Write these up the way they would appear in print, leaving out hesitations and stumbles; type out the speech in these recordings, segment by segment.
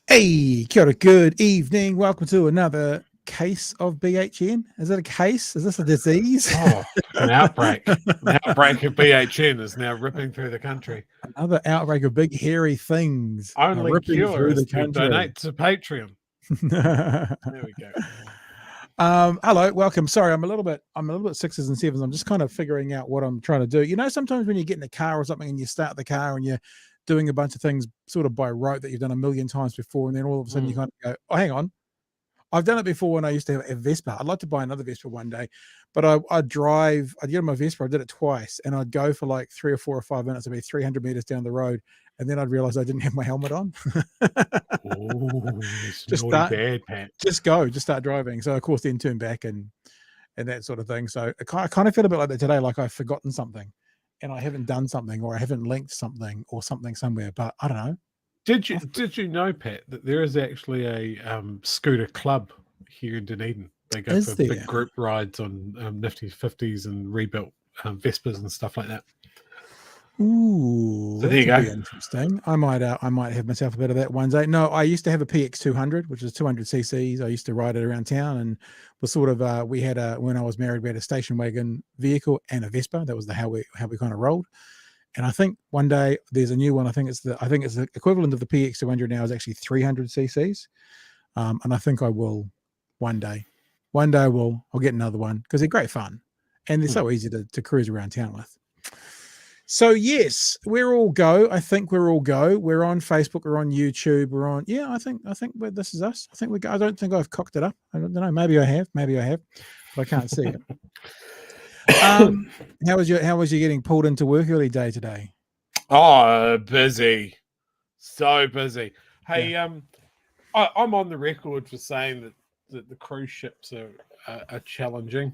Hey, kia ora, good evening. Welcome to another case of BHN. Is it a case? Is this a disease? Oh, an outbreak. An outbreak of BHN is now ripping through the country. Another outbreak of big hairy things Only ripping cure through is the to country. donate to Patreon. There we go. Hello, welcome. Sorry, I'm a little bit sixes and sevens. I'm just kind of figuring out what I'm trying to do. You know, sometimes when you get in a car or something and you start the car and you're doing a bunch of things sort of by rote that you've done a million times before, and then all of a sudden you kind of go, oh, hang on. I've done it before when I used to have a Vespa. I'd like to buy another Vespa one day, but I'd get on my Vespa. I did it twice, and I'd go for like 3 or 4 or 5 minutes. It'd be 300 meters down the road, and then I'd realize I didn't have my helmet on. Just start driving. So of course, then turn back and that sort of thing. So I kind of feel a bit like that today, like I've forgotten something, and I haven't done something, or I haven't linked something, or something somewhere. But I don't know. Did you know, Pat, that there is actually a scooter club here in Dunedin? They go for big group rides on nifty 50s and rebuilt Vespas and stuff like that. Ooh, so there you go. Interesting. I might have myself a bit of that one day. No, I used to have a PX200, which is 200 cc's. I used to ride it around town, and was sort of when I was married, we had a station wagon vehicle and a Vespa. That was how we kind of rolled. And I think one day there's a new one. I think it's the equivalent of the PX200 now is actually 300 cc's. And I think I will one day I'll get another one because they're great fun and they're so easy to cruise around town with. So yes, we're all go. I think we're all go. We're on Facebook. We're on YouTube. We're on. Yeah, I think this is us. I think we go. I don't think I've cocked it up. I don't know. Maybe I have, but I can't see it. How was you getting pulled into work early day today? Oh, busy, so busy. Hey, yeah. I'm on the record for saying that the cruise ships are challenging.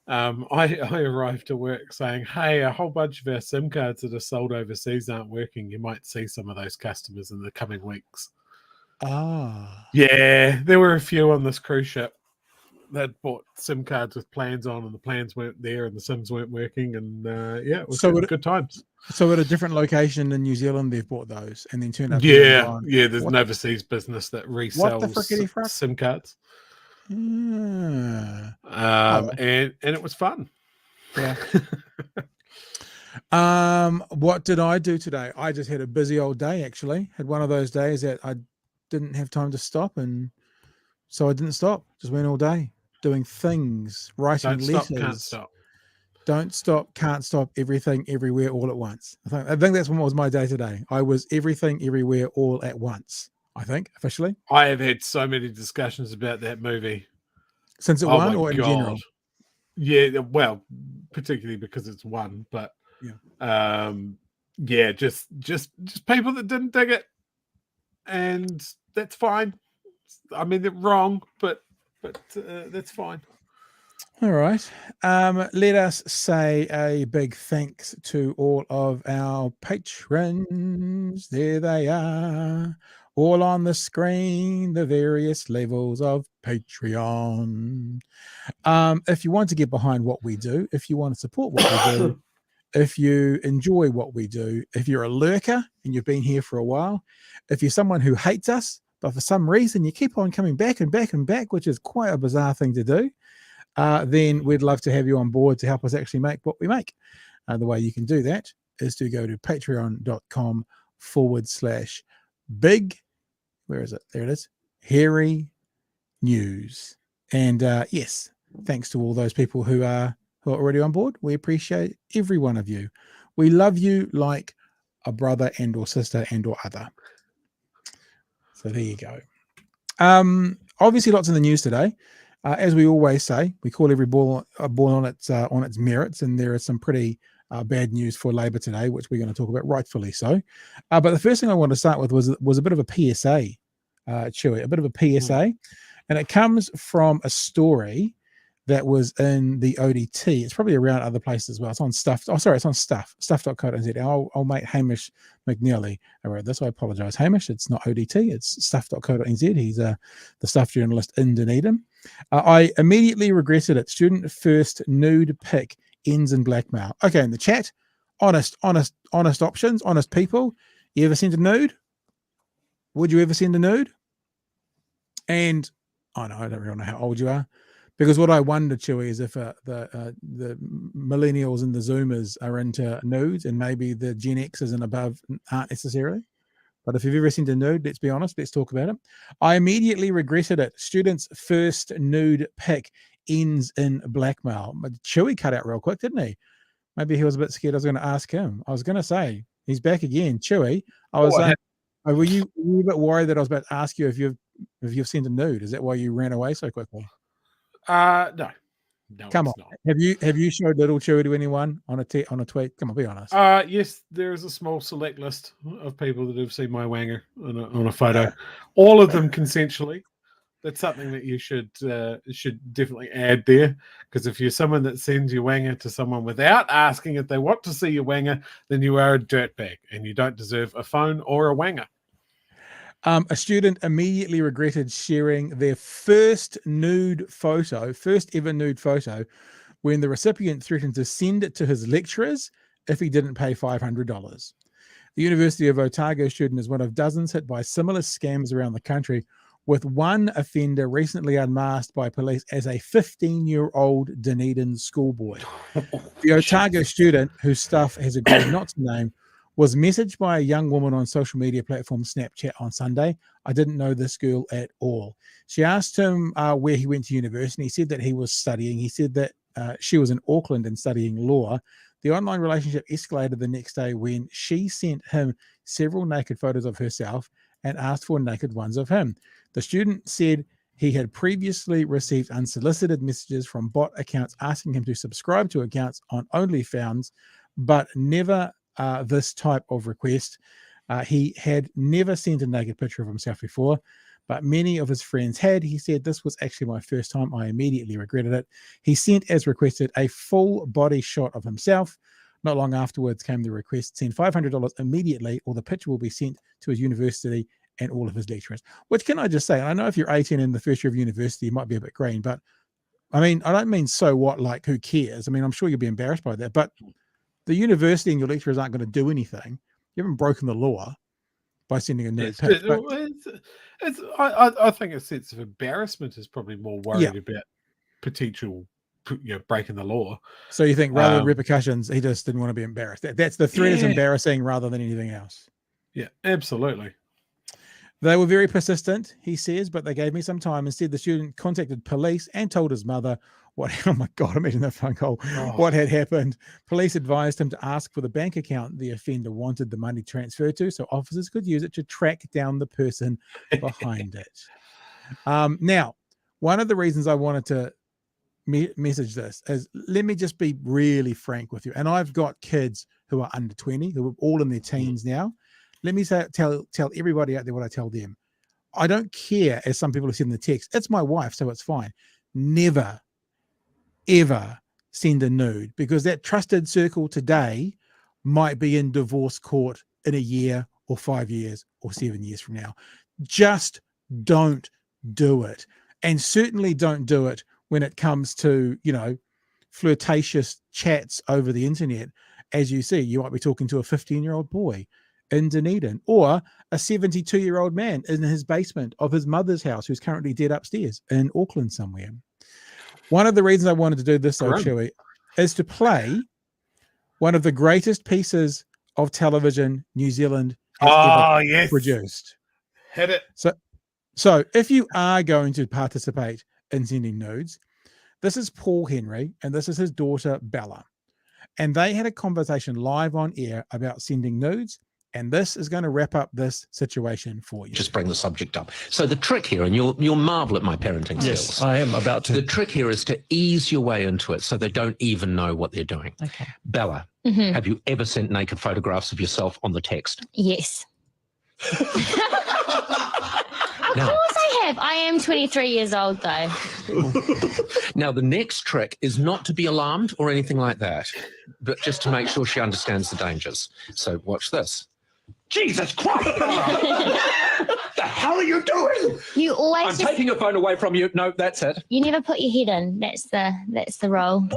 I arrived to work saying, hey, a whole bunch of our SIM cards that are sold overseas aren't working. You might see some of those customers in the coming weeks. Yeah, there were a few on this cruise ship that bought SIM cards with plans on, and the plans weren't there, and the SIMs weren't working, and it was good times. So at a different location in New Zealand, they've bought those, and then turned up. Yeah. There's an overseas business that resells SIM cards. And it was fun. Yeah. What did I do today? I just had a busy old day. Actually, had one of those days that I didn't have time to stop, and so I didn't stop. Just went all day doing things, writing letters. Can't stop. Don't stop, can't stop, everything, everywhere, all at once. I think that's what was my day today. I was everything, everywhere, all at once. I think officially. I have had so many discussions about that movie since it won, or in general. Yeah, well, particularly because it's one, but just people that didn't dig it, and that's fine. I mean, they're wrong, but that's fine. All right. Let us say a big thanks to all of our patrons. There they are, all on the screen, the various levels of Patreon. If you want to get behind what we do, if you want to support what we do, if you enjoy what we do, if you're a lurker and you've been here for a while, if you're someone who hates us, but for some reason you keep on coming back and back and back, which is quite a bizarre thing to do, then we'd love to have you on board to help us actually make what we make. The way you can do that is to go to patreon.com/big, where is it? There it is, Hairy News. And yes, thanks to all those people who are already on board. We appreciate every one of you. We love you like a brother and or sister and or other. So there you go. Obviously lots in the news today. As we always say, we call every ball a ball on its merits, and there are some pretty bad news for Labor today, which we're going to talk about, rightfully so. But the first thing I want to start with was a bit of a PSA, Chewy, a bit of a PSA. And it comes from a story that was in the ODT. It's probably around other places as well. It's on Stuff. Oh, sorry, it's on stuff.co.nz. Our mate Hamish McNeely wrote this. I apologize, Hamish. It's not ODT. It's stuff.co.nz. He's the Stuff journalist in Dunedin. I immediately regretted it. Student first nude pic ends in blackmail. Okay, in the chat, honest options, honest people. You ever sent a nude? Would you ever send a nude? And I know I don't really know how old you are, because what I wonder, Chewy, is if the millennials and the Zoomers are into nudes, and maybe the Gen Xers and above aren't necessarily. But if you've ever seen a nude, let's be honest, let's talk about it. I immediately regretted it. Student's first nude pic ends in blackmail. But Chewy cut out real quick, didn't he? Maybe he was a bit scared I was going to ask him. I was going to say, he's back again. Chewy, I was saying, were you a bit worried that I was about to ask you if you've sent a nude? Is that why you ran away so quickly? No. Come on. Not. Have you showed little Chewy to anyone on a tweet? Come on, be honest. Yes, there is a small select list of people that have seen my wanger on a photo. All of them consensually. That's something that you should definitely add there, because if you're someone that sends your wanger to someone without asking if they want to see your wanger, then you are a dirtbag and you don't deserve a phone or a wanger. A student immediately regretted sharing their first ever nude photo, when the recipient threatened to send it to his lecturers if he didn't pay $500. The University of Otago student is one of dozens hit by similar scams around the country, with one offender recently unmasked by police as a 15-year-old Dunedin schoolboy. The Otago student, whose staff has agreed not to name, was messaged by a young woman on social media platform Snapchat on Sunday. I didn't know this girl at all. She asked him where he went to university. He said that he was studying. He said that she was in Auckland and studying law. The online relationship escalated the next day when she sent him several naked photos of herself and asked for naked ones of him. The student said he had previously received unsolicited messages from bot accounts asking him to subscribe to accounts on OnlyFans, but never this type of request. He had never sent a naked picture of himself before, but many of his friends had. He said, "This was actually my first time. I immediately regretted it." He sent, as requested, a full body shot of himself. Not long afterwards came the request, send $500 immediately, or the picture will be sent to his university and all of his lecturers. Which, can I just say, I know if you're 18 in the first year of university, you might be a bit green, but I mean, I don't mean so what, like who cares? I mean, I'm sure you'll be embarrassed by that, but the university and your lecturers aren't going to do anything. You haven't broken the law by sending a nude pic. I think a sense of embarrassment is probably more worried about potential, breaking the law. So you think rather than repercussions, he just didn't want to be embarrassed. That's the threat is embarrassing rather than anything else. Yeah, absolutely. They were very persistent, he says, but they gave me some time. Instead, the student contacted police and told his mother oh my God, imagine that phone call, what had happened. Police advised him to ask for the bank account the offender wanted the money transferred to, so officers could use it to track down the person behind it. Now, one of the reasons I wanted to message this is, let me just be really frank with you. And I've got kids who are under 20, who are all in their teens now. Let me tell everybody out there what I tell them. I don't care, as some people have said in the text, it's my wife, so it's fine. Never, ever send a nude, because that trusted circle today might be in divorce court in a year or 5 years or 7 years from now. Just don't do it. And certainly don't do it when it comes to, flirtatious chats over the internet. As you see, you might be talking to a 15-year-old boy in Dunedin, or a 72-year-old man in his basement of his mother's house who's currently dead upstairs in Auckland somewhere. One of the reasons I wanted to do this, though, Chewy, is to play one of the greatest pieces of television New Zealand has ever produced. Hit it. So if you are going to participate in sending nudes, this is Paul Henry and this is his daughter Bella. And they had a conversation live on air about sending nudes And this is going to wrap up this situation for you. Just bring the subject up. So the trick here, and you'll marvel at my parenting skills. Yes, I am about to. The trick here is to ease your way into it so they don't even know what they're doing. Okay. Bella, have you ever sent naked photographs of yourself on the text? Yes. Of Now- course I have. I am 23 years old, though. Now, the next trick is not to be alarmed or anything like that, but just to make sure she understands the dangers. So watch this. Jesus Christ! What the hell are you doing? You always I'm taking your phone away from you. No, that's it. You never put your head in. That's the role.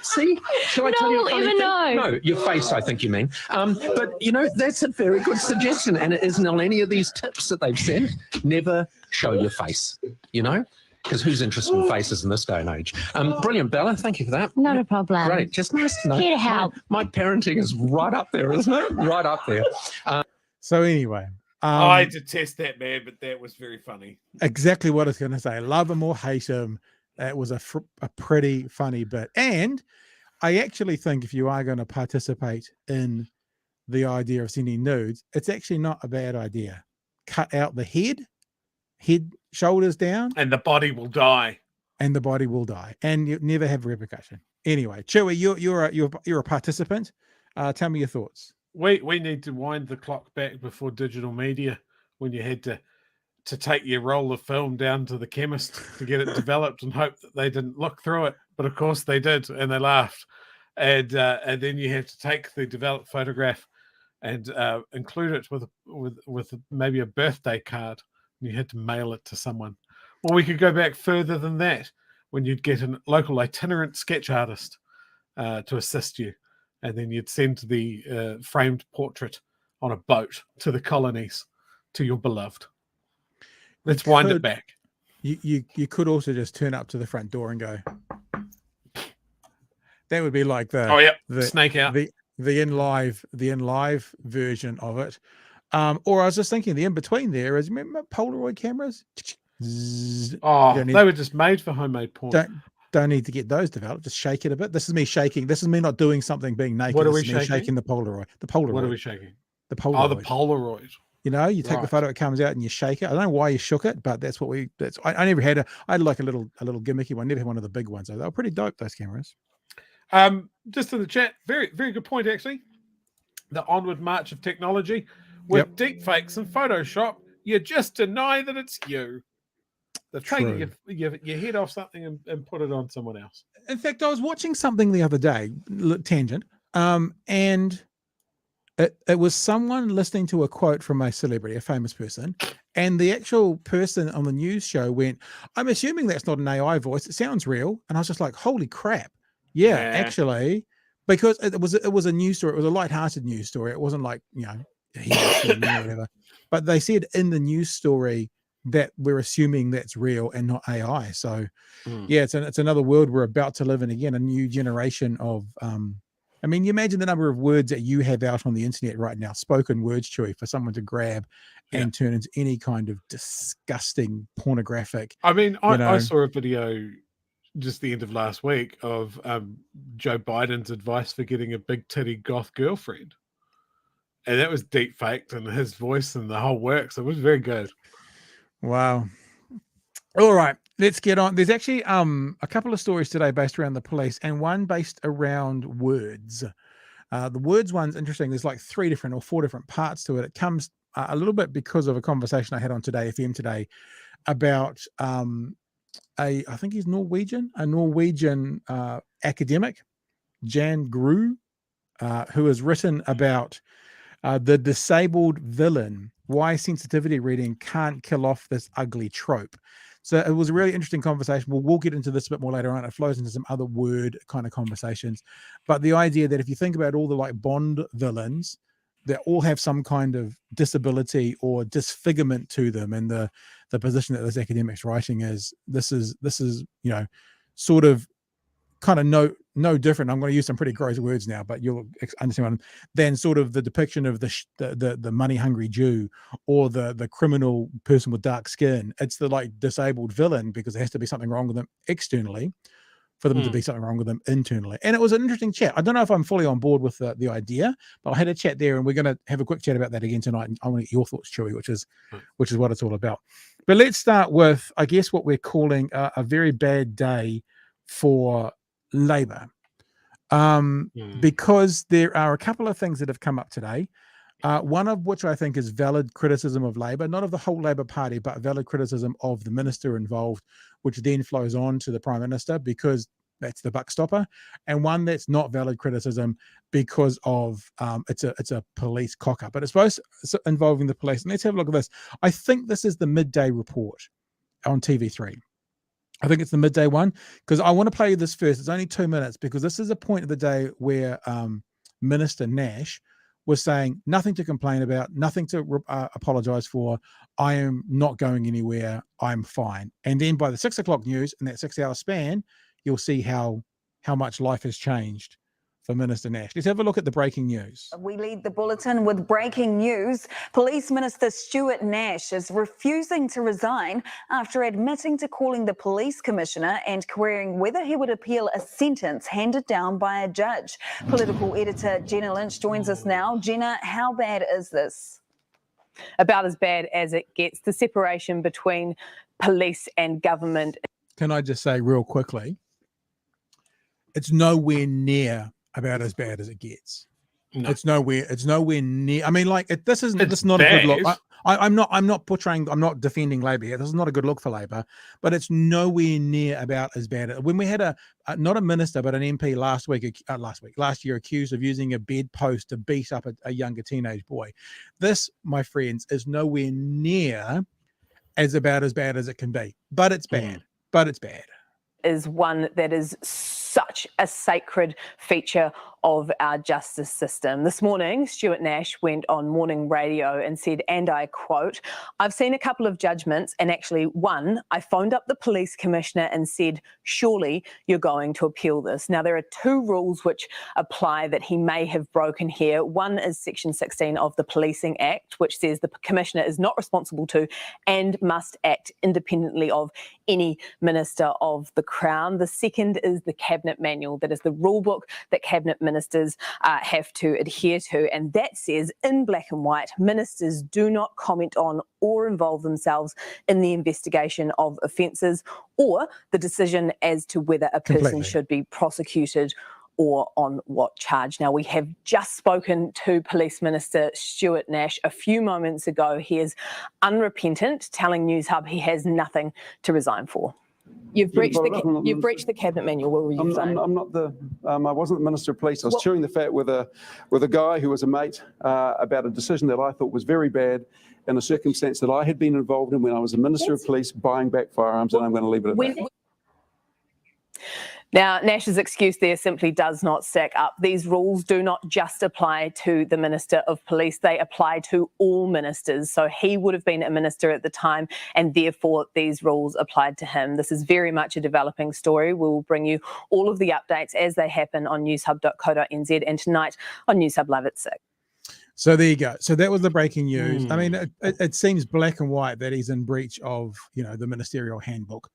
See? Shall I tell you a No, funny even thing? no. No, your face, I think you mean. But, you know, that's a very good suggestion, and it isn't on any of these tips that they've sent. Never show your face, you know? Because who's interested in faces in this day and age? Brilliant, Bella. Thank you for that. Not a problem. Great. Just nice to know. Here to help. My parenting is right up there, isn't it? Right up there. So anyway, I detest that man, but that was very funny. exactly what I was going to say. Love him or hate him. That was a pretty funny bit. And I actually think if you are going to participate in the idea of sending nudes, it's actually not a bad idea. Cut out the head, shoulders down, And the body will die. and the body will die, and you never have repercussion. Anyway, Chewy, you're a participant. Tell me your thoughts. We need to wind the clock back before digital media, when you had to take your roll of film down to the chemist to get it developed and hope that they didn't look through it. But of course they did, and they laughed. And then you have to take the developed photograph and include it with maybe a birthday card. And you had to mail it to someone. Or we could go back further than that, when you'd get a local itinerant sketch artist to assist you. And then you'd send the framed portrait on a boat to the colonies, to your beloved. Let's wind it back. You could also just turn up to the front door and go. That would be like the snake out. the in live version of it. Or I was just thinking the in between there is, remember Polaroid cameras? Oh, they were just made for homemade porn. Don't need to get those developed. Just shake it a bit. This is me shaking. This is me not doing something, being naked. What are This we is me shaking? shaking the Polaroid. The Polaroid. What are we shaking? The Polaroid. Oh, the Polaroid. You know, you take the Right. photo, it comes out, and you shake it. I don't know why you shook it, but that's what I never had I had like a little gimmicky one. Never had one of the big ones. They were pretty dope, those cameras. Just in the chat, very, very good point, actually. The onward march of technology with deep fakes and Photoshop, you just deny that it's you. They're taking your head off something and put it on someone else. In fact, I was watching something the other day, tangent, and it was someone listening to a quote from a celebrity, a famous person, and the actual person on the news show went, "I'm assuming that's not an AI voice. It sounds real." And I was just like, "Holy crap!" Yeah, actually, because it was a news story. It was a lighthearted news story. It wasn't like, you know, or whatever. But they said in the news story that we're assuming that's real and not AI. So yeah, it's another world we're about to live in again, a new generation of I mean, you imagine the number of words that you have out on the internet right now, spoken words, Chewy, for someone to grab and turn into any kind of disgusting pornographic. I mean, I saw a video just the end of last week of Joe Biden's advice for getting a big titty goth girlfriend. And that was deep faked, and his voice and the whole works. It was very good. Wow. All right, let's get on. There's actually a couple of stories today based around the police, and one based around words. The words one's interesting. There's like 3 different or 4 different parts to it. It comes a little bit because of a conversation I had on Today FM today about I think he's Norwegian, a Norwegian academic, Jan Gru, who has written about the disabled villain, why sensitivity reading can't kill off this ugly trope. So it was a really interesting conversation. We'll get into this a bit more later on. It flows into some other word kind of conversations. But the idea that if you think about all the like Bond villains, they all have some kind of disability or disfigurement to them. And the position that this academic's writing is, this is, you know, sort of kind of no different. I'm going to use some pretty gross words now, but you'll understand what I'm, than sort of the depiction of the money hungry Jew or the criminal person with dark skin. It's the like disabled villain because there has to be something wrong with them externally for them to be something wrong with them internally. And it was an interesting chat. I don't know if I'm fully on board with the idea, but I had a chat there, and we're going to have a quick chat about that again tonight. And I want to get your thoughts, Chewy, which is what it's all about. But let's start with, I guess, what we're calling a very bad day for Labour, because there are a couple of things that have come up today. One of which I think is valid criticism of Labour, not of the whole Labour Party, but valid criticism of the minister involved, which then flows on to the Prime Minister because that's the buck stopper, and one that's not valid criticism because of it's a police cock-up, but it's both involving the police. And let's have a look at this. I think this is the midday report on TV3. I think it's the midday one, because I want to play you this first. It's only 2 minutes, because this is a point of the day where Minister Nash was saying nothing to complain about, nothing to apologise for. I am not going anywhere. I'm fine. And then by the 6 o'clock news, in that 6 hour span, you'll see how much life has changed for Minister Nash. Let's have a look at the breaking news. We lead the bulletin with breaking news. Police Minister Stuart Nash is refusing to resign after admitting to calling the police commissioner and querying whether he would appeal a sentence handed down by a judge. Political editor Jenna Lynch joins us now. Jenna, how bad is this? About as bad as it gets. The separation between police and government. Can I just say real quickly, it's nowhere near about as bad as it gets. No. It's nowhere near. I mean, like, this is not a good look. I'm not defending Labour here. This is not a good look for Labour, but it's nowhere near about as bad. When we had not a minister, but an MP last year accused of using a bedpost to beat up a younger teenage boy. This, my friends, is nowhere near as bad as it can be, but it's bad. But it's bad. Is one that is such a sacred feature of our justice system. This morning, Stuart Nash went on morning radio and said, and I quote, "I've seen a couple of judgments, and actually one, I phoned up the police commissioner and said, surely you're going to appeal this." Now, there are two rules which apply that he may have broken here. One is Section 16 of the Policing Act, which says the commissioner is not responsible to and must act independently of any minister of the Crown. The second is the Cabinet Manual, that is the rule book that Cabinet ministers have to adhere to, and that says in black and white, ministers do not comment on or involve themselves in the investigation of offences or the decision as to whether a person should be prosecuted or on what charge. Now, we have just spoken to Police Minister Stuart Nash a few moments ago. He is unrepentant, telling News Hub he has nothing to resign for. You've breached the Cabinet Manual. What were you saying? I'm not the. I wasn't the Minister of Police. I was chewing the fat with a guy who was a mate about a decision that I thought was very bad in a circumstance that I had been involved in when I was a Minister of Police buying back firearms, and I'm going to leave it at that. Now, Nash's excuse there simply does not stack up. These rules do not just apply to the Minister of Police, they apply to all ministers. So he would have been a minister at the time, and therefore these rules applied to him. This is very much a developing story. We will bring you all of the updates as they happen on newshub.co.nz and tonight on News Hub Live at 6. So there you go. So that was the breaking news. I mean, it seems black and white that he's in breach of, the Ministerial handbook.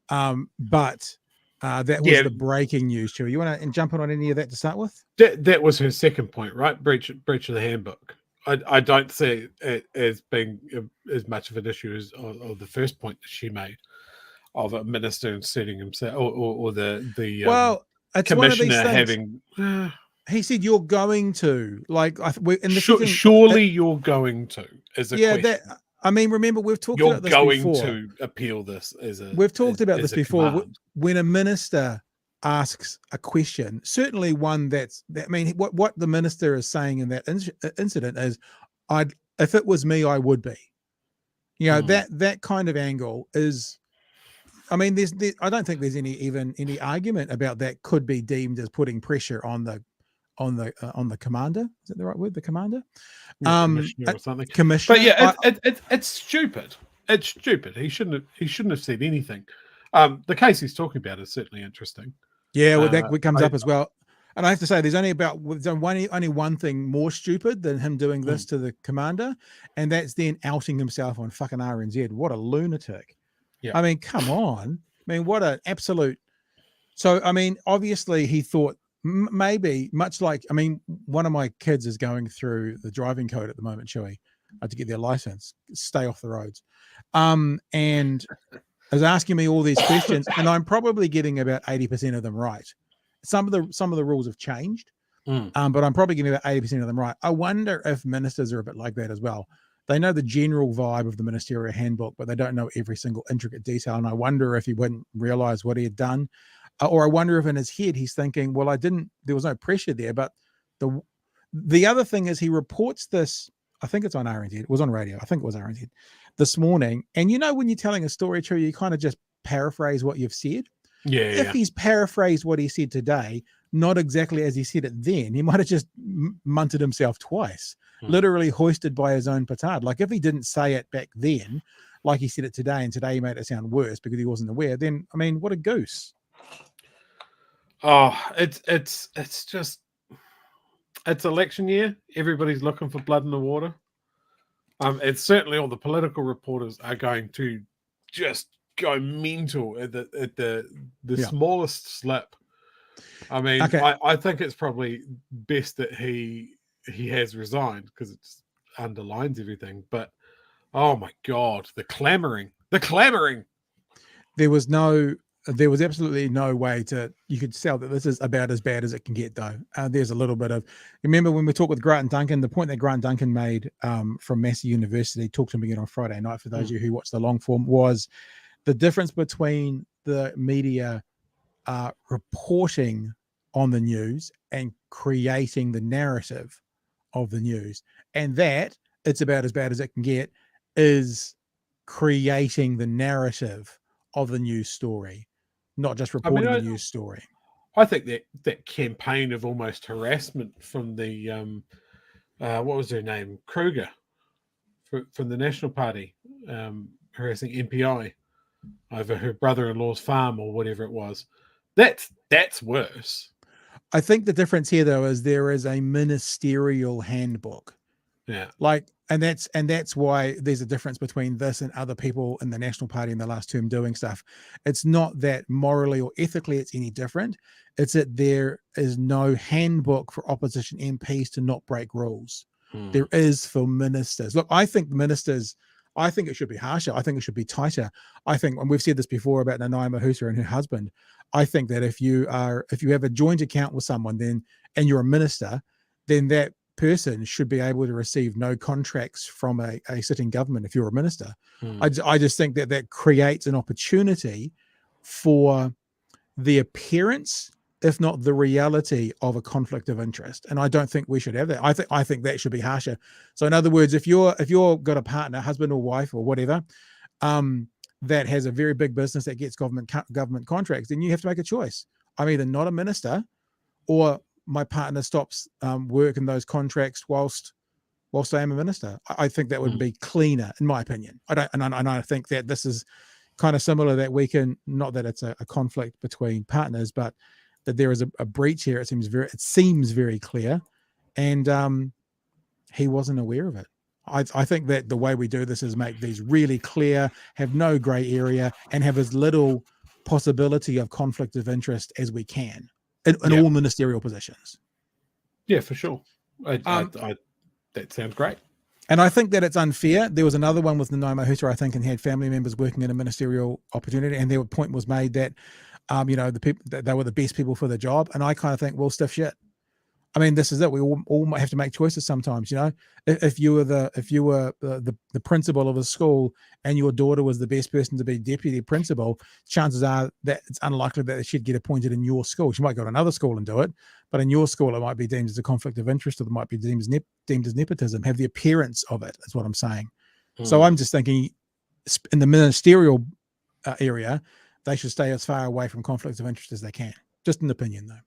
But that was the breaking news, Chewy. You want to jump on any of that to start with? That was her second point, right? Breach of the handbook. I don't see it as being as much of an issue as the first point that she made of a minister inserting himself or the commissioner having. He said you're going to surely you're going to is a question. I mean, remember, we've talked about this before. You're going to appeal this We've talked about this before. Command. When a minister asks a question, certainly one what the minister is saying in that incident is, if it was me, I would be. That kind of angle is, I mean, I don't think there's any argument about that could be deemed as putting pressure on the commander. Is that the right word? The commander? Commissioner or something. Commissioner. But yeah, it's stupid. It's stupid. He shouldn't have said anything. The case he's talking about is certainly interesting. Yeah, well, that comes up as well. And I have to say, there's only one thing more stupid than him doing this to the commander, and that's then outing himself on fucking RNZ. What a lunatic. Yeah. I mean, come on. I mean, what an absolute So, I mean, obviously he thought maybe much like, I mean, one of my kids is going through the driving code at the moment, Chewy, to get their license, stay off the roads. And is asking me all these questions, and I'm probably getting about 80% of them right. Some of the rules have changed, but I'm probably getting about 80% of them right. I wonder if ministers are a bit like that as well. They know the general vibe of the Ministerial handbook, but they don't know every single intricate detail. And I wonder if he wouldn't realize what he had done. Or I wonder if in his head he's thinking, well, there was no pressure there. But the other thing is he reports this, I think it's on RNZ, it was on radio, I think it was RNZ this morning. And you know, when you're telling a story, true, you kind of just paraphrase what you've said. If he's paraphrased what he said today, not exactly as he said it then, he might have just munted himself twice, literally hoisted by his own petard. Like if he didn't say it back then, like he said it today, and today he made it sound worse because he wasn't aware, then, I mean, what a goose. Oh, it's just, it's election year. Everybody's looking for blood in the water. It's certainly all the political reporters are going to just go mental at the smallest slip. I mean, I think it's probably best that he has resigned because it just underlines everything. But oh my God, the clamoring. There was absolutely no way you could tell that this is about as bad as it can get, though. There's a little bit of, remember when we talked with Grant Duncan, the point that Grant Duncan made from Massey University, talked to me again on Friday night, for those of you who watched the long form, was the difference between the media reporting on the news and creating the narrative of the news. And that it's about as bad as it can get is creating the narrative of the news story, not just reporting the news story. I think that campaign of almost harassment from the what was her name, Kruger, from the National Party, harassing MPI over her brother-in-law's farm or whatever it was, that's worse. I think the difference here, though, is there is a ministerial handbook. Yeah. And that's why there's a difference between this and other people in the National Party in the last term doing stuff. It's not that morally or ethically it's any different. It's that there is no handbook for opposition MPs to not break rules. There is for ministers. Look, I think it should be harsher. I think it should be tighter. I think, and we've said this before about Nanaia Mahuta and her husband, I think that if you have a joint account with someone and you're a minister, then that person should be able to receive no contracts from a sitting government if you're a minister. I just think that creates an opportunity for the appearance, if not the reality, of a conflict of interest. And I don't think we should have that. I think that should be harsher. So in other words, if you're got a partner, husband or wife or whatever, that has a very big business that gets government contracts, then you have to make a choice. I'm either not a minister, or my partner stops work in those contracts whilst I am a minister. I think that would be cleaner, in my opinion. I think that this is kind of similar, that we can, not that it's a conflict between partners, but that there is a breach here. It seems very clear, and he wasn't aware of it. I think that the way we do this is make these really clear, have no gray area, and have as little possibility of conflict of interest as we can in all ministerial positions. Yeah, for sure. That sounds great. And I think that it's unfair. There was another one with Nanaia Mahuta, I think, and he had family members working in a ministerial opportunity, and their point was made that the people that they were the best people for the job. And I kind of think, well, stiff shit. I mean, this is it. We all have to make choices sometimes. If you were the principal of a school and your daughter was the best person to be deputy principal, chances are that it's unlikely that she'd get appointed in your school. She might go to another school and do it, but in your school it might be deemed as a conflict of interest, or it might be deemed as nepotism. Have the appearance of it, is what I'm saying. So I'm just thinking, in the ministerial area, they should stay as far away from conflicts of interest as they can. Just an opinion, though.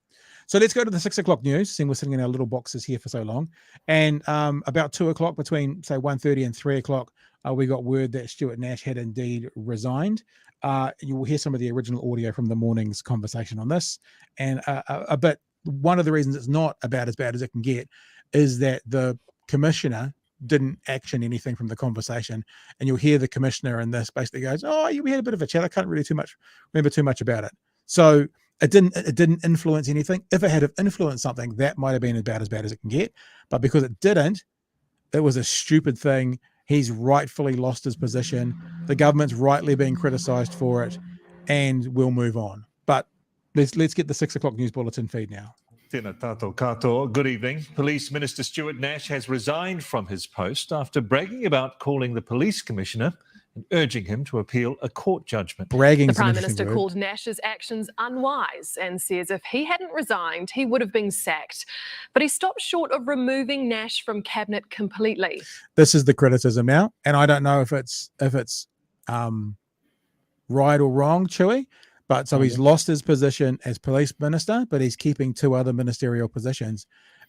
So let's go to the 6 o'clock news, seeing we're sitting in our little boxes here for so long. And about 2 o'clock, between, say, 1:30 and 3 o'clock, we got word that Stuart Nash had indeed resigned. You will hear some of the original audio from the morning's conversation on this. And one of the reasons it's not about as bad as it can get is that the commissioner didn't action anything from the conversation. And you'll hear the commissioner in this basically goes, we had a bit of a chat. I can't really remember too much about it. So it didn't influence anything. If it had influenced something, that might have been about as bad as it can get. But because it didn't, it was a stupid thing. He's rightfully lost his position. The government's rightly being criticised for it, and we'll move on. But let's get the 6 o'clock news bulletin feed now. Tēnā tātou katoa. Good evening. Police Minister Stuart Nash has resigned from his post after bragging about calling the police commissioner and urging him to appeal a court judgment. Bragging. The Prime Minister called Nash's actions unwise and says if he hadn't resigned, he would have been sacked. But he stopped short of removing Nash from cabinet completely. This is the criticism now, and I don't know if it's right or wrong, Chewy. But so he's lost his position as police minister, but he's keeping 2 other ministerial positions.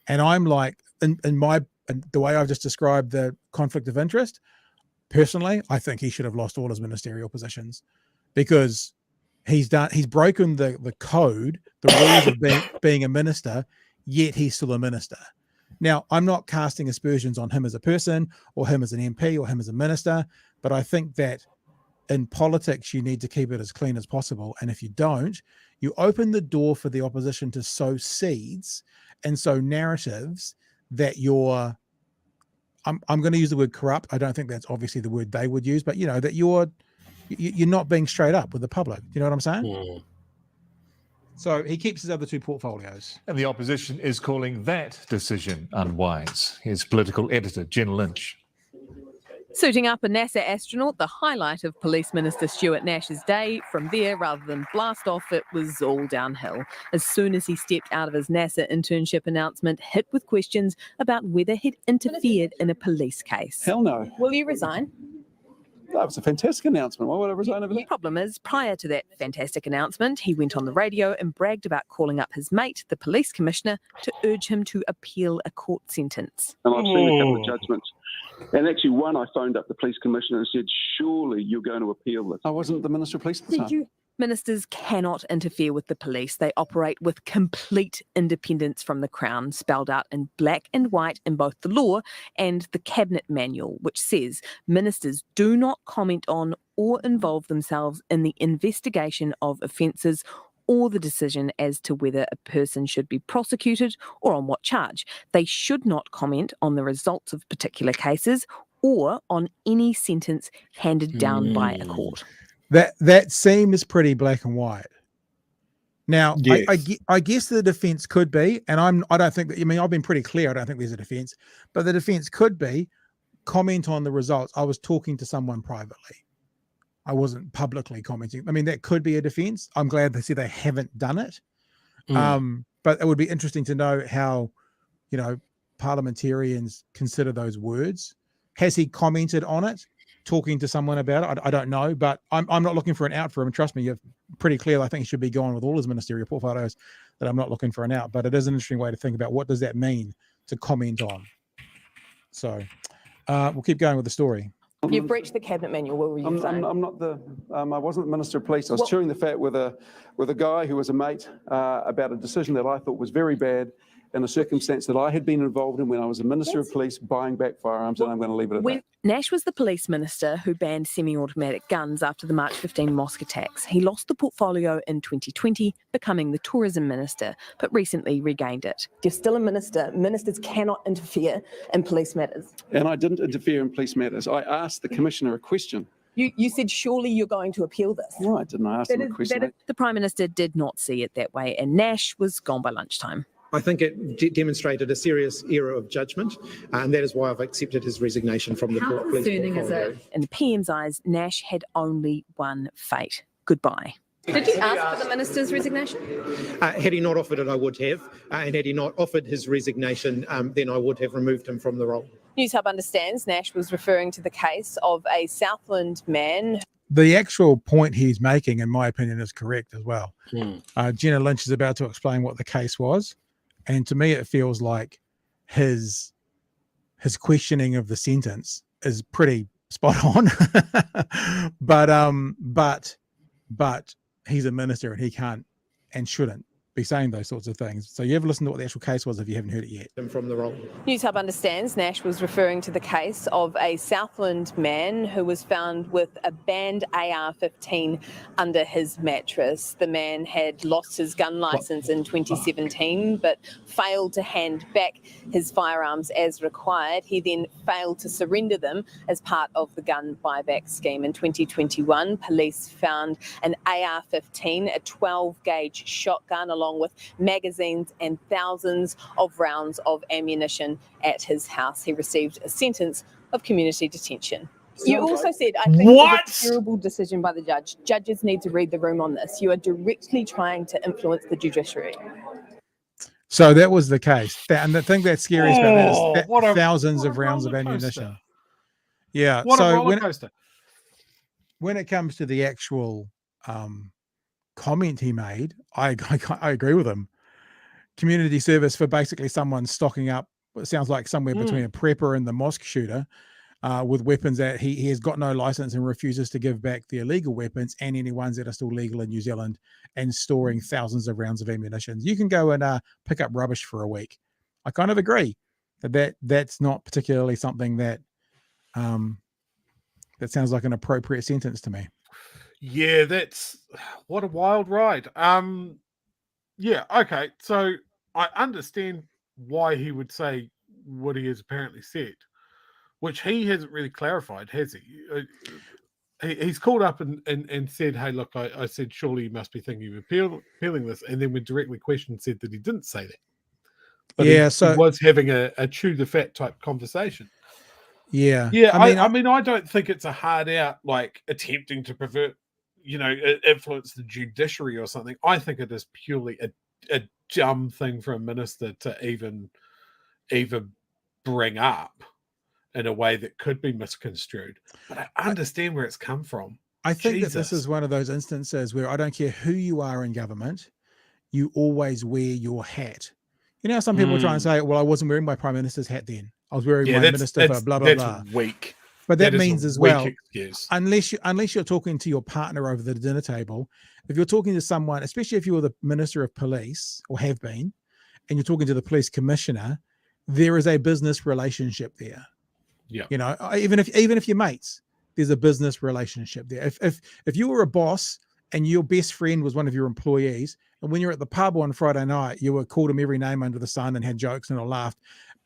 And I'm like, in the way I've just described the conflict of interest, personally, I think he should have lost all his ministerial positions, because he's broken the code, the rules of being a minister, yet he's still a minister. Now, I'm not casting aspersions on him as a person or him as an MP or him as a minister, but I think that in politics, you need to keep it as clean as possible. And if you don't, you open the door for the opposition to sow seeds and sow narratives that you're, I'm going to use the word corrupt. I don't think that's obviously the word they would use, but you know, that you're not being straight up with the public. You know what I'm saying? Yeah. So he keeps his other 2 portfolios. And the opposition is calling that decision unwise. Here's political editor Jen Lynch. Suiting up a NASA astronaut, the highlight of Police Minister Stuart Nash's day. From there, rather than blast off, it was all downhill. As soon as he stepped out of his NASA internship announcement, hit with questions about whether he'd interfered in a police case. Hell no. Will you resign? That was a fantastic announcement. Why would I resign over that? The problem is, prior to that fantastic announcement, he went on the radio and bragged about calling up his mate, the police commissioner, to urge him to appeal a court sentence. And I've seen a couple of judgments. And actually, one, I phoned up the police commissioner and said, surely you're going to appeal this. I wasn't the Minister of Police at the time. Ministers cannot interfere with the police. They operate with complete independence from the Crown, spelled out in black and white in both the law and the Cabinet Manual, which says ministers do not comment on or involve themselves in the investigation of offences or the decision as to whether a person should be prosecuted or on what charge. They should not comment on the results of particular cases or on any sentence handed down by a court. That seems pretty black and white. Now, yes. I guess the defence could be, and I don't think that, I mean, I've been pretty clear, I don't think there's a defence, but the defence could be comment on the results. I was talking to someone privately. I wasn't publicly commenting. I mean, that could be a defense. I'm glad they haven't done it. But it would be interesting to know how, you know, parliamentarians consider those words. Has he commented on it, talking to someone about it? I don't know, but I'm not looking for an out for him. Trust me, you're pretty clear. I think he should be going with all his ministerial portfolios, that I'm not looking for an out, but it is an interesting way to think about what does that mean to comment on. So we'll keep going with the story. You've breached the Cabinet Manual. What were you saying? I'm not the. I wasn't the Minister of Police. I was chewing the fat with a guy who was a mate about a decision that I thought was very bad in a circumstance that I had been involved in when I was a Minister of Police buying back firearms, and I'm going to leave it at that. Nash was the police minister who banned semi-automatic guns after the March 15 mosque attacks. He lost the portfolio in 2020, becoming the tourism minister, but recently regained it. You're still a minister. Ministers cannot interfere in police matters. And I didn't interfere in police matters. I asked the commissioner a question. You said, surely you're going to appeal this. No, I didn't. I asked him a question. The Prime Minister did not see it that way, and Nash was gone by lunchtime. I think it demonstrated a serious error of judgment, and that is why I've accepted his resignation from the police portfolio. How concerning is it? In the PM's eyes, Nash had only one fate: goodbye. Did you ask for the minister's resignation? Had he not offered it, I would have, and had he not offered his resignation, then I would have removed him from the role. News Hub understands Nash was referring to the case of a Southland man. The actual point he's making, in my opinion, is correct as well. Jenna Lynch is about to explain what the case was. And to me, it feels like his questioning of the sentence is pretty spot on. but he's a minister and he can't and shouldn't be saying those sorts of things. So you have listened to what the actual case was if you haven't heard it yet. From the role. News Hub understands Nash was referring to the case of a Southland man who was found with a banned AR-15 under his mattress. The man had lost his gun licence in 2017 but failed to hand back his firearms as required. He then failed to surrender them as part of the gun buyback scheme. In 2021, police found an AR-15, a 12-gauge shotgun, along with magazines and thousands of rounds of ammunition at his house. He received a sentence of community detention. You also said, I think it was a terrible decision by the judge. Judges need to read the room on this. You are directly trying to influence the judiciary. So that was the case. And the thing that's scary about that is thousands of rounds of ammunition. Yeah. What a so roller coaster. when it comes to the actual comment he made, I agree with him. Community service for basically someone stocking up, it sounds like somewhere between a prepper and the mosque shooter, with weapons that he has got no license and refuses to give back the illegal weapons and any ones that are still legal in New Zealand, and storing thousands of rounds of ammunition. You can go and pick up rubbish for a week. I kind of agree that's not particularly something that that sounds like an appropriate sentence to me. Yeah, that's what a wild ride. Yeah, okay. So I understand why he would say what he has apparently said, which he hasn't really clarified, has he? He's called up and said, hey, look, I said, surely you must be thinking of appealing this. And then when directly questioned, said that he didn't say that. But he was having a chew the fat type conversation. Yeah. Yeah, I mean, I don't think it's a hard out, like, attempting to pervert, influence the judiciary or something. I think it is purely a dumb thing for a minister to even bring up in a way that could be misconstrued. But I understand where it's come from. I think that this is one of those instances where I don't care who you are in government, you always wear your hat. Some people try and say, well, I wasn't wearing my Prime Minister's hat then. I was wearing my minister for blah, blah, blah. That's weak. But that means as well, excuse. unless you're talking to your partner over the dinner table, if you're talking to someone, especially if you're the Minister of Police or have been, and you're talking to the Police Commissioner, there is a business relationship there. Yeah. Even if you're mates, there's a business relationship there. If you were a boss and your best friend was one of your employees, and when you're at the pub on Friday night, you were called him every name under the sun and had jokes and all laughed,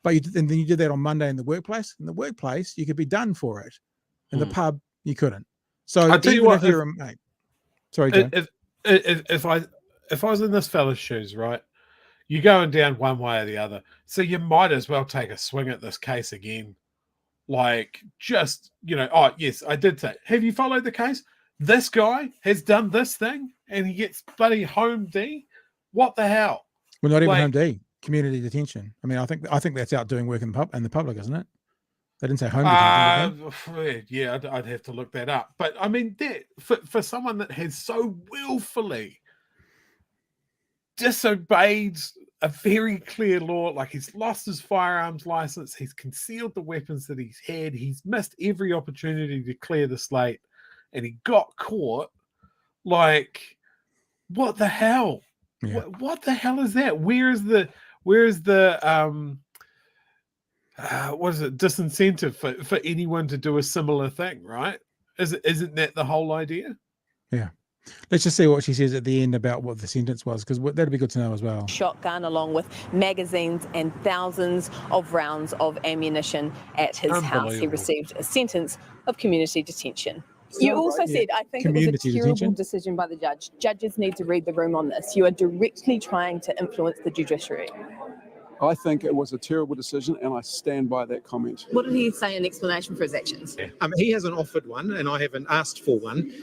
and then you did that on Monday in the workplace. In the workplace, you could be done for it. In the pub, you couldn't. So I'll tell you what, if you're a mate, sorry, Joe. If I was in this fella's shoes, right, you're going down one way or the other. So you might as well take a swing at this case again. Like, just, oh, yes, I did say, have you followed the case? This guy has done this thing and he gets bloody home D. What the hell? Well, not even home D, community detention. I mean, I think that's out doing work in the public, isn't it? They didn't say home detention. Yeah, I'd have to look that up. But I mean, that for someone that has so willfully disobeyed a very clear law, like he's lost his firearms license, he's concealed the weapons that he's had, he's missed every opportunity to clear the slate, and he got caught. Like, what the hell? Yeah. What the hell is that? Where is the what is it, disincentive for anyone to do a similar thing, right? Isn't that the whole idea? Yeah. Let's just see what she says at the end about what the sentence was, because that'd be good to know as well. Shotgun, along with magazines and thousands of rounds of ammunition at his house. He received a sentence of community detention. You also said, I think it was a terrible decision by the judge. Judges need to read the room on this. You are directly trying to influence the judiciary. I think it was a terrible decision, and I stand by that comment. What did he say in explanation for his actions? He hasn't offered one, and I haven't asked for one.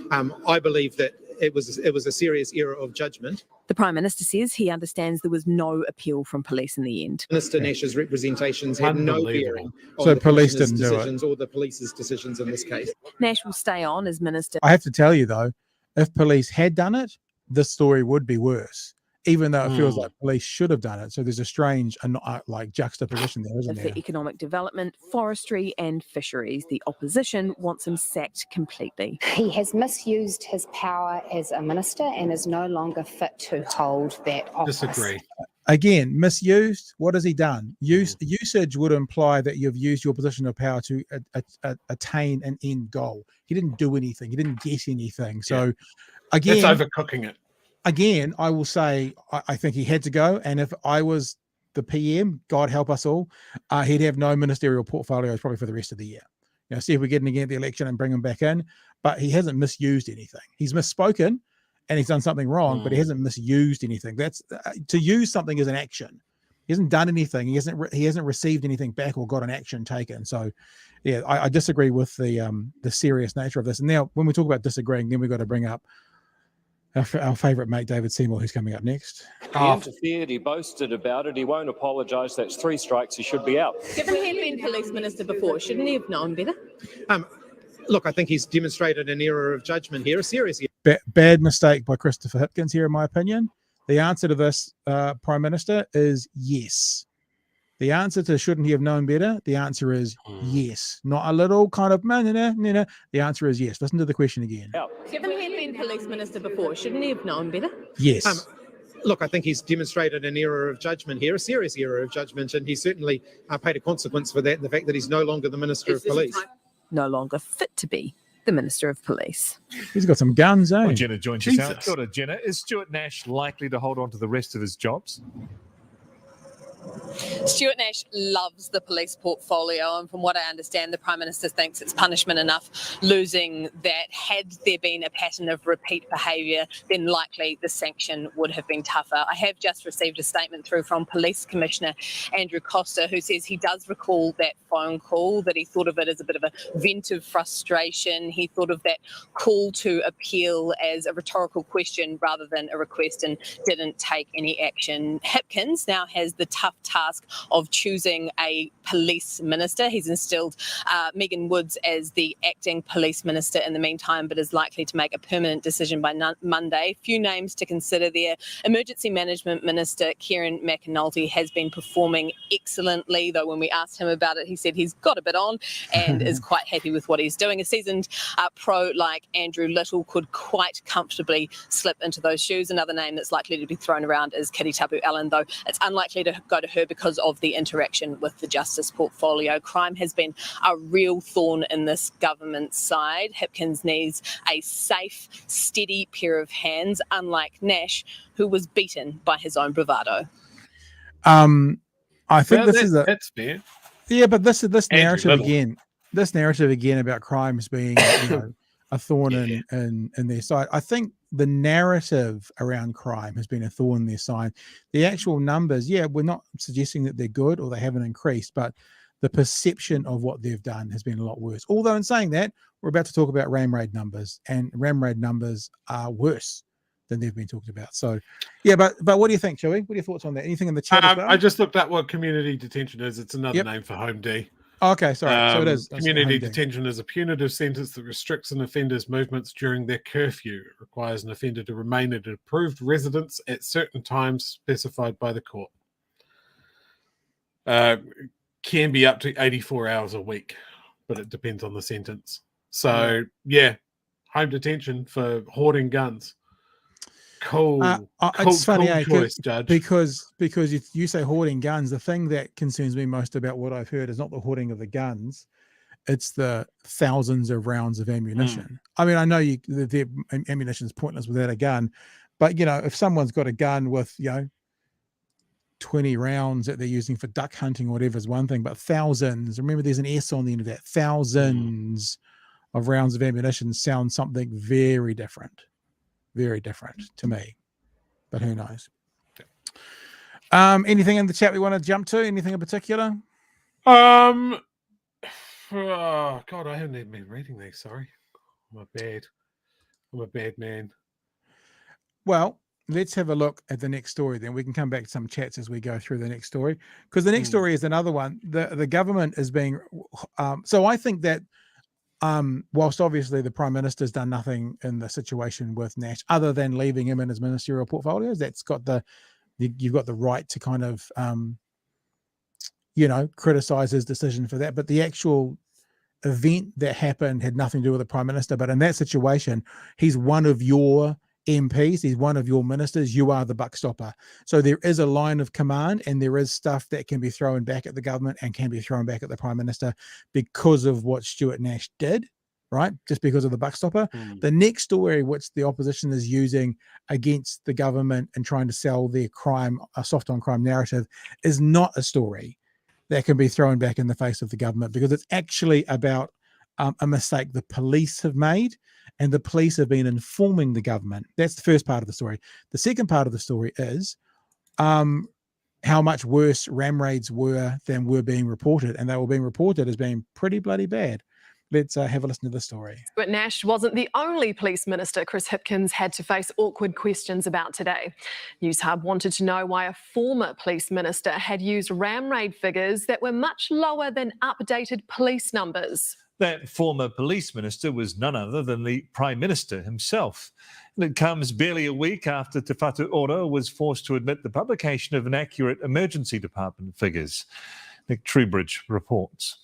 I believe that it was a serious error of judgment. The Prime Minister says he understands there was no appeal from police in the end. Minister Nash's representations had no bearing on so the police didn't do decisions or the police's decisions in this case. Nash will stay on as Minister. I have to tell you, though, if police had done it, this story would be worse. even though it feels like police should have done it. So there's a strange like juxtaposition there, isn't there? For economic development, forestry and fisheries, the opposition wants him sacked completely. He has misused his power as a minister and is no longer fit to hold that office. Disagree. Again, misused. What has he done? Usage would imply that you've used your position of power to attain an end goal. He didn't do anything. He didn't get anything. So, again, it's overcooking it. Again, I will say I think he had to go. And if I was the PM, God help us all, he'd have no ministerial portfolios probably for the rest of the year. You know, see if we get him again at the election and bring him back in. But he hasn't misused anything. He's misspoken and he's done something wrong, but he hasn't misused anything. That's to use something as an action. He hasn't done anything. He hasn't received anything back or got an action taken. So, yeah, I disagree with the serious nature of this. And now, when we talk about disagreeing, then we've got to bring up our favourite mate, David Seymour, who's coming up next. He interfered, he boasted about it, he won't apologise, that's 3 strikes, he should be out. Given he had been police minister before, shouldn't he have known better? Look, I think he's demonstrated an error of judgment here, a serious error. Bad mistake by Christopher Hipkins here, in my opinion. The answer to this, Prime Minister, is yes. The answer to shouldn't he have known better? The answer is yes. Not a little kind of The answer is yes. Listen to the question again. Given he had been police minister before, shouldn't he have known better? Yes. Look, I think he's demonstrated an error of judgment here, a serious error of judgment, and he certainly paid a consequence for that, the fact that he's no longer the Minister of Police. No longer fit to be the Minister of Police. He's got some guns, eh? Well, Jenna joins us out. Kia ora, Jenna. Is Stuart Nash likely to hold on to the rest of his jobs? Stuart Nash loves the police portfolio, and from what I understand, the Prime Minister thinks it's punishment enough losing that. Had there been a pattern of repeat behaviour, then likely the sanction would have been tougher. I have just received a statement through from Police Commissioner Andrew Costa, who says he does recall that phone call, that he thought of it as a bit of a vent of frustration. He thought of that call to appeal as a rhetorical question rather than a request, and didn't take any action. Hipkins now has the tough task of choosing a police minister. He's instilled Megan Woods as the acting police minister in the meantime, but is likely to make a permanent decision by Monday. Few names to consider there. Emergency Management Minister Kieran McAnulty has been performing excellently, though when we asked him about it, he said he's got a bit on and is quite happy with what he's doing. A seasoned pro like Andrew Little could quite comfortably slip into those shoes. Another name that's likely to be thrown around is Kitty Tapu Allen, though it's unlikely to go to her because of the interaction with the justice portfolio. Crime has been a real thorn in this government's side. Hipkins needs a safe, steady pair of hands, unlike Nash, who was beaten by his own bravado. I think that's fair. Yeah, but this narrative Little. again. This narrative again about crimes being a thorn in their side. I think the narrative around crime has been a thorn in their side. The actual numbers, we're not suggesting that they're good or they haven't increased, but the perception of what they've done has been a lot worse. Although in saying that, we're about to talk about ram raid numbers, and ram raid numbers are worse than they've been talked about. So, but what do you think, Chewy? What are your thoughts on that? Anything in the chat as well? I just looked at what community detention is. It's another name for home D. Okay, sorry. So it is. Community detention is a punitive sentence that restricts an offender's movements during their curfew. It requires an offender to remain at an approved residence at certain times specified by the court. Can be up to 84 hours a week, but it depends on the sentence. So, home detention for hoarding guns. Cool. It's funny, choice, Judge. Because if you say hoarding guns, the thing that concerns me most about what I've heard is not the hoarding of the guns, it's the thousands of rounds of ammunition. I mean, I know the ammunition is pointless without a gun, but if someone's got a gun with 20 rounds that they're using for duck hunting or whatever is one thing, but thousands. Remember, there's an S on the end of that. Thousands of rounds of ammunition sounds something very different to me, but who knows? Anything in the chat we want to jump to? Anything in particular? Oh God, I haven't even been reading these. Sorry, I'm a bad man. Well, let's have a look at the next story. Then we can come back to some chats as we go through the next story, because the next story is another one. The government is being. So I think that whilst obviously the Prime Minister's done nothing in the situation with Nash other than leaving him in his ministerial portfolios, you've got the right to kind of, criticise his decision for that. But the actual event that happened had nothing to do with the Prime Minister. But in that situation, he's one of your MPs, he's one of your ministers, you are the buck stopper. So there is a line of command, and there is stuff that can be thrown back at the government and can be thrown back at the Prime Minister because of what Stuart Nash did, right? Just because of the buck stopper. The next story, which the opposition is using against the government and trying to sell their a soft on crime narrative, is not a story that can be thrown back in the face of the government, because it's actually about a mistake the police have made, and the police have been informing the government. That's the first part of the story. The second part of the story is how much worse ram raids were than were being reported, and they were being reported as being pretty bloody bad. Let's have a listen to the story. But Nash wasn't the only police minister Chris Hipkins had to face awkward questions about today. Newshub wanted to know why a former police minister had used ram raid figures that were much lower than updated police numbers. That former police minister was none other than the Prime Minister himself. And it comes barely a week after Te Whatu Ora was forced to admit the publication of inaccurate emergency department figures. Nick Truebridge reports.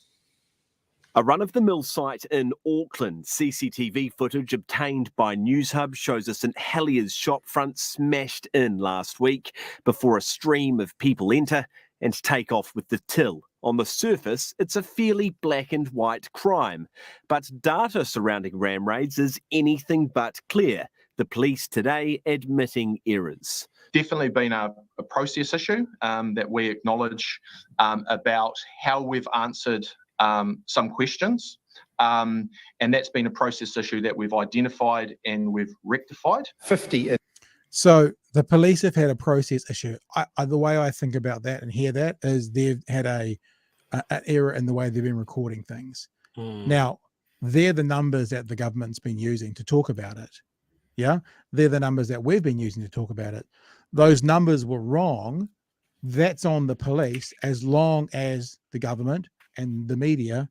A run-of-the-mill site in Auckland. CCTV footage obtained by Newshub shows a St Helier's shopfront smashed in last week before a stream of people enter and take off with the till. On the surface, it's a fairly black and white crime, but data surrounding ram raids is anything but clear. The police today admitting errors. Definitely been a process issue that we acknowledge about how we've answered some questions, and that's been a process issue that we've identified and we've rectified. 50. So the police have had a process issue. The way I think about that and hear that is they've had an error in the way they've been recording things. Now, they're the numbers that the government's been using to talk about it. Yeah, they're the numbers that we've been using to talk about it. Those numbers were wrong. That's on the police, as long as the government and the media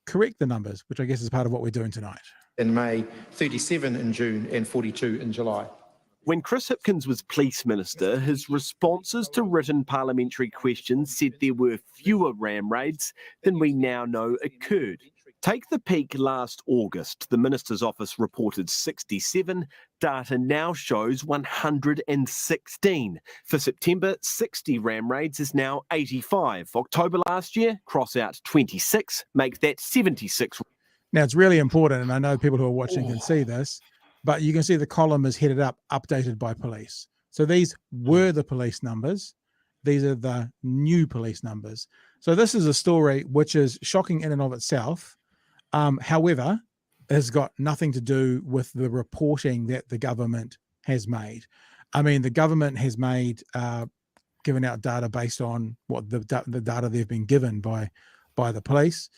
correct the numbers, which I guess is part of what we're doing tonight. In May, 37 in June and 42 in July. When Chris Hipkins was Police Minister, his responses to written parliamentary questions said there were fewer ram raids than we now know occurred. Take the peak last August. The Minister's office reported 67. Data now shows 116. For September, 60 ram raids is now 85. October last year, cross out 26, make that 76. Now, it's really important, and I know people who are watching can see this, but you can see the column is headed up, updated by police. So these were the police numbers. These are the new police numbers. So this is a story which is shocking in and of itself. However, has got nothing to do with the reporting that the government has made. I mean, the government has given out data based on what the data they've been given by the police,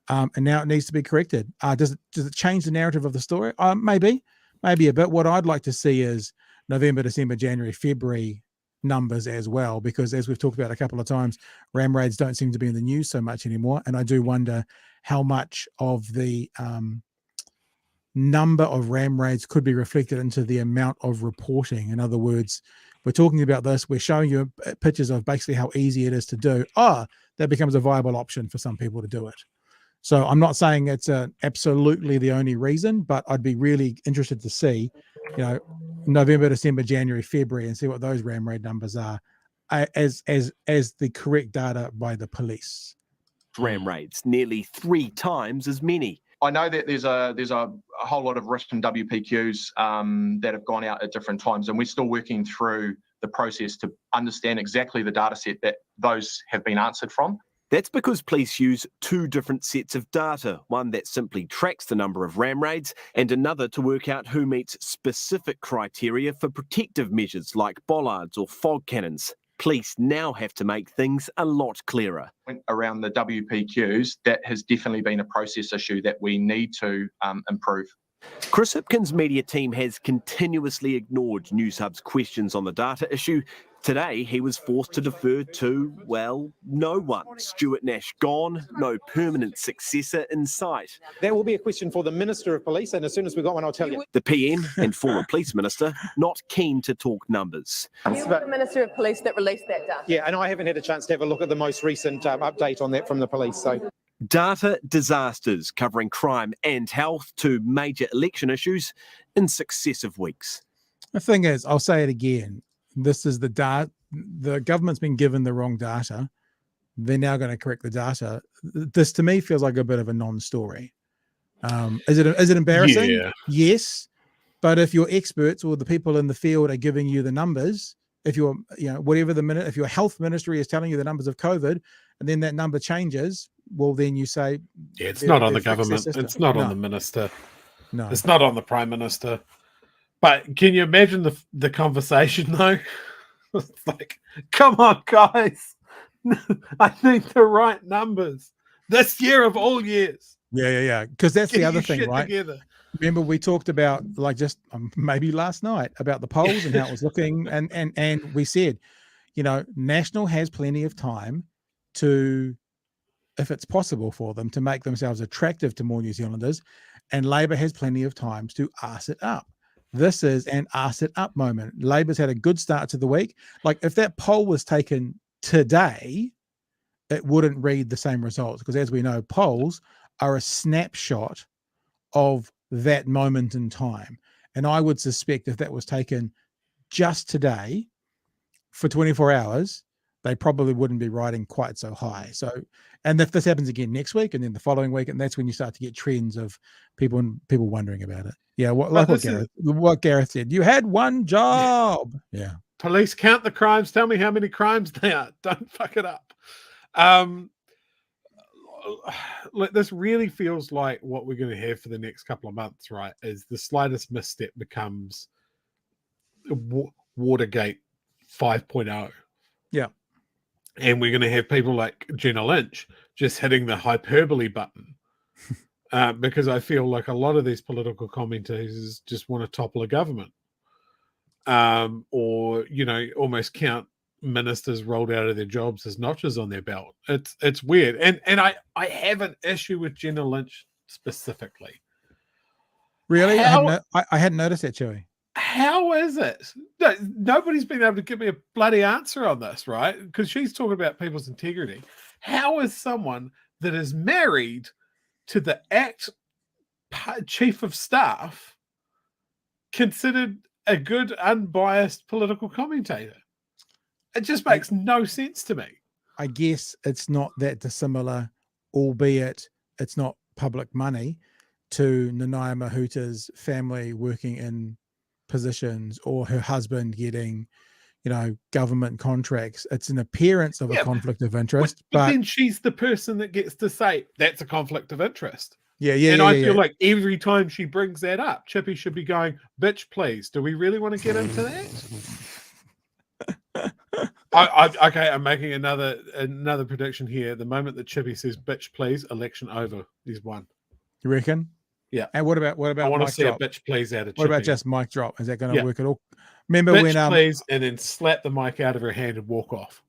and now it needs to be corrected. Does it change the narrative of the story? Maybe a bit. What I'd like to see is November, December, January, February numbers as well, because as we've talked about a couple of times, ram raids don't seem to be in the news so much anymore, and I do wonder how much of the number of ram raids could be reflected into the amount of reporting. In other words, we're talking about this, we're showing you pictures of basically how easy it is to do. That becomes a viable option for some people to do it. So I'm not saying it's absolutely the only reason, but I'd be really interested to see, November, December, January, February, and see what those ram raid numbers are as the correct data by the police. Ram raids, nearly 3 times as many. I know that there's a whole lot of written WPQs that have gone out at different times, and we're still working through the process to understand exactly the data set that those have been answered from. That's because police use 2 different sets of data, one that simply tracks the number of ram raids and another to work out who meets specific criteria for protective measures like bollards or fog cannons. Police now have to make things a lot clearer. Around the WPQs, that has definitely been a process issue that we need to improve. Chris Hipkins' media team has continuously ignored Newshub's questions on the data issue. Today, he was forced to defer to, well, no one. Stuart Nash gone, no permanent successor in sight. That will be a question for the Minister of Police, and as soon as we've got one, I'll tell you. The PM and former Police Minister not keen to talk numbers. You were the Minister of Police that released that data. Yeah, and I haven't had a chance to have a look at the most recent update on that from the police. So, Data disasters covering crime and health to major election issues in successive weeks. The thing is, I'll say it again. This is the data. The government's been given the wrong data. They're now going to correct the data. This to me feels like a bit of a non-story. Is it embarrassing? Yeah. Yes. But if your experts or the people in the field are giving you the numbers, if you're, if your health ministry is telling you the numbers of COVID, and then that number changes, well, then you say, yeah, it's not on the government. It's not on the minister. No, it's not on the prime minister. But can you imagine the conversation though? It's like, come on, guys, I need the right numbers this year of all years. Yeah. Because that's the other thing, right? Together. Remember, we talked about, like, just maybe last night, about the polls and how it was looking, and we said, National has plenty of time to, if it's possible for them, to make themselves attractive to more New Zealanders, and Labor has plenty of time to arse it up. This is an arse it up moment. Labor's had a good start to the week. Like, if that poll was taken today, it wouldn't read the same results, because as we know, polls are a snapshot of that moment in time. And I would suspect if that was taken just today for 24 hours, they probably wouldn't be riding quite so high. So, and if this happens again next week and then the following week, and that's when you start to get trends of people wondering about it. Yeah, what Gareth said. You had one job. Yeah. Police count the crimes. Tell me how many crimes they are. Don't fuck it up. This really feels like what we're going to have for the next couple of months, right? Is the slightest misstep becomes Watergate 5.0. Yeah. And we're going to have people like Jenna Lynch just hitting the hyperbole button. Because I feel like a lot of these political commentators just want to topple a government. Or, almost count ministers rolled out of their jobs as notches on their belt. It's weird. And I have an issue with Jenna Lynch specifically. Really? I hadn't noticed that, Chewy. How is it? Nobody's been able to give me a bloody answer on this, right? Because she's talking about people's integrity. How is someone that is married to the chief of staff considered a good, unbiased political commentator? It just makes no sense to me. I guess it's not that dissimilar, albeit it's not public money, to Nanaia Mahuta's family working in positions, or her husband getting, government contracts. It's an appearance of a conflict of interest. But then she's the person that gets to say that's a conflict of interest. Yeah. And I feel like every time she brings that up, Chippy should be going, bitch, please. Do we really want to get into that? Okay, I'm making another prediction here. The moment that Chippy says bitch, please, election over. He's won. You reckon? Yeah. And what about I want to see drop? a bitch please out of Chippy. What about just mic drop? Is that going to work at all? Remember bitch, when please, and then slap the mic out of her hand and walk off.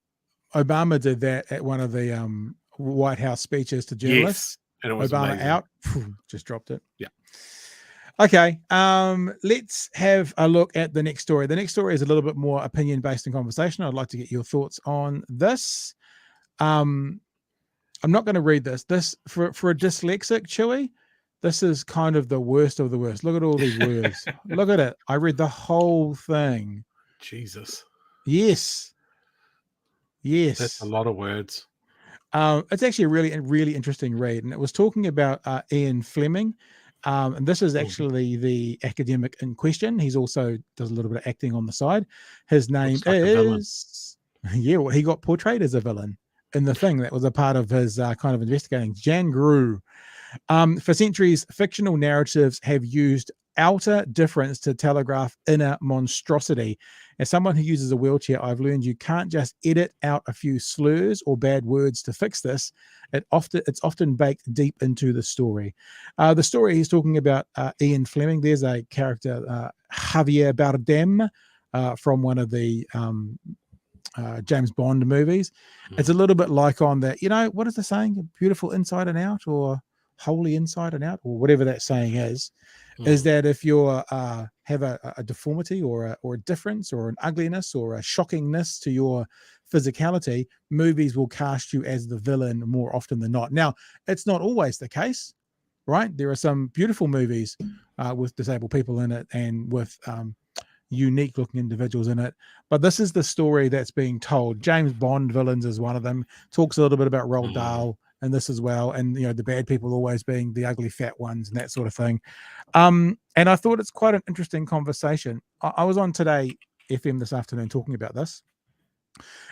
Obama did that at one of the White House speeches to journalists. Yes, and it was Obama amazing. out, just dropped it. Yeah. Okay, let's have a look at the next story. The next story is a little bit more opinion-based and conversation. I'd like to get your thoughts on this. I'm not going to read this. This for a dyslexic, Chewy, this is kind of the worst of the worst. Look at all these words. Look at it. I read the whole thing. Jesus. Yes. That's a lot of words. It's actually a really interesting read, and it was talking about Ian Fleming. And this is actually the academic in question. He's also does a little bit of acting on the side. His name is, he got portrayed as a villain in the thing that was a part of his kind of investigating. Jan Grew. For centuries, fictional narratives have used outer difference to telegraph inner monstrosity. As someone who uses a wheelchair, I've learned you can't just edit out a few slurs or bad words to fix this. It's often baked deep into the story. The story he's talking about, Ian Fleming. There's a character, Javier Bardem, from one of the James Bond movies. It's a little bit like on that, what is the saying? Beautiful inside and out, or wholly inside and out, or whatever that saying is that if you have a deformity or a difference or an ugliness or a shockingness to your physicality, movies will cast you as the villain more often than not. Now, it's not always the case, right? There are some beautiful movies with disabled people in it and with unique looking individuals in it, but this is the story that's being told. James Bond villains is one of them. Talks a little bit about Roald Dahl and this as well, and the bad people always being the ugly fat ones and that sort of thing. And I thought it's quite an interesting conversation. I was on Today FM this afternoon talking about this,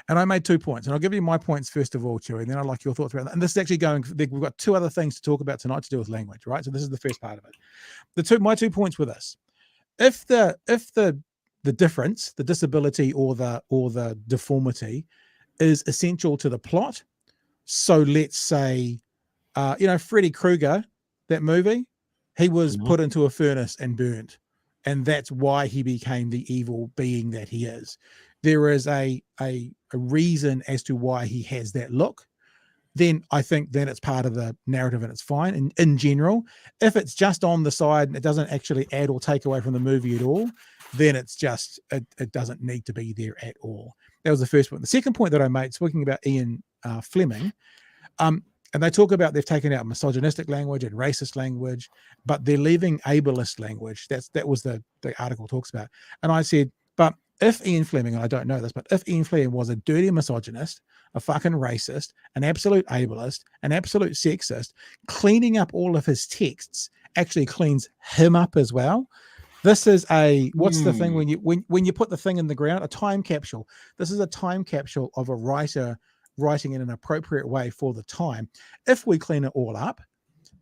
and I made 2 points, and I'll give you my points first of all, Chewy, and then I'd like your thoughts about that. And this is actually we've got 2 other things to talk about tonight to do with language, right? So this is the first part of it. My 2 points were this: if the difference, the disability or the deformity is essential to the plot, so let's say Freddy Krueger, that movie, he was put into a furnace and burnt, and that's why he became the evil being that he is. There is a reason as to why he has that look. Then I think then it's part of the narrative and it's fine. And in general, if it's just on the side and it doesn't actually add or take away from the movie at all, then it's just, it doesn't need to be there at all. That was the first point. The second point that I made, speaking about Ian Fleming, and they talk about they've taken out misogynistic language and racist language, but they're leaving ableist language. That was the article talks about. And I said, but if Ian Fleming, and I don't know this, but if Ian Fleming was a dirty misogynist, a fucking racist, an absolute ableist, an absolute sexist, cleaning up all of his texts actually cleans him up as well. This is what's the thing when you put the thing in the ground? A time capsule. This is a time capsule of a writer writing in an appropriate way for the time. If we clean it all up,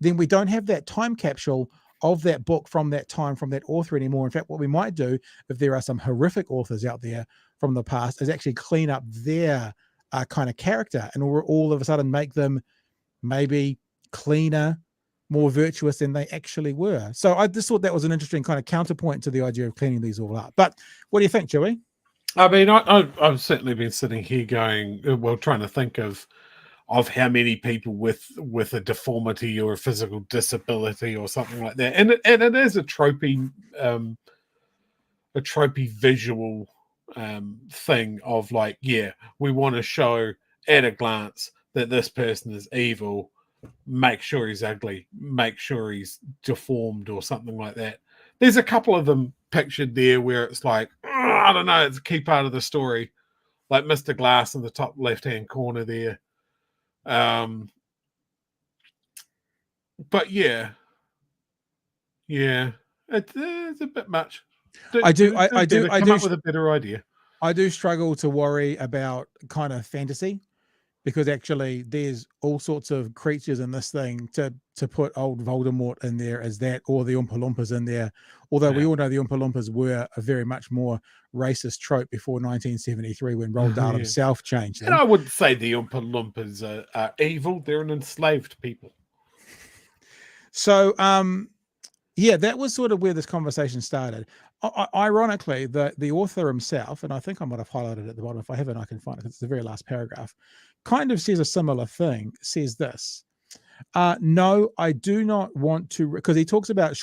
then we don't have that time capsule of that book from that time, from that author anymore. In fact, what we might do, if there are some horrific authors out there from the past, is actually clean up their kind of character and all of a sudden make them maybe cleaner, more virtuous than they actually were. So I just thought that was an interesting kind of counterpoint to the idea of cleaning these all up. But what do you think, Joey? I mean, I've certainly been sitting here going, well, trying to think of how many people with a deformity or a physical disability or something like that, and it is a tropey visual thing of like, yeah, we want to show at a glance that this person is evil. Make sure he's ugly, make sure he's deformed or something like that. There's a couple of them pictured there where it's like, I don't know, it's a key part of the story, like Mr. Glass in the top left-hand corner there. But yeah, it's a bit much. I do come up with a better idea. I do struggle to worry about kind of fantasy, because actually there's all sorts of creatures in this thing to put old Voldemort in there as that, or the Oompa Loompas in there. Although we all know the Oompa Loompas were a very much more racist trope before 1973 when Roald Dahl himself changed them. And I wouldn't say the Oompa Loompas are evil. They're an enslaved people. So, yeah, that was sort of where this conversation started. Ironically, the author himself, and I think I might have highlighted it at the bottom. If I haven't, I can find it. It's the very last paragraph. Kind of says a similar thing. Says this: no, I do not want to, because he talks about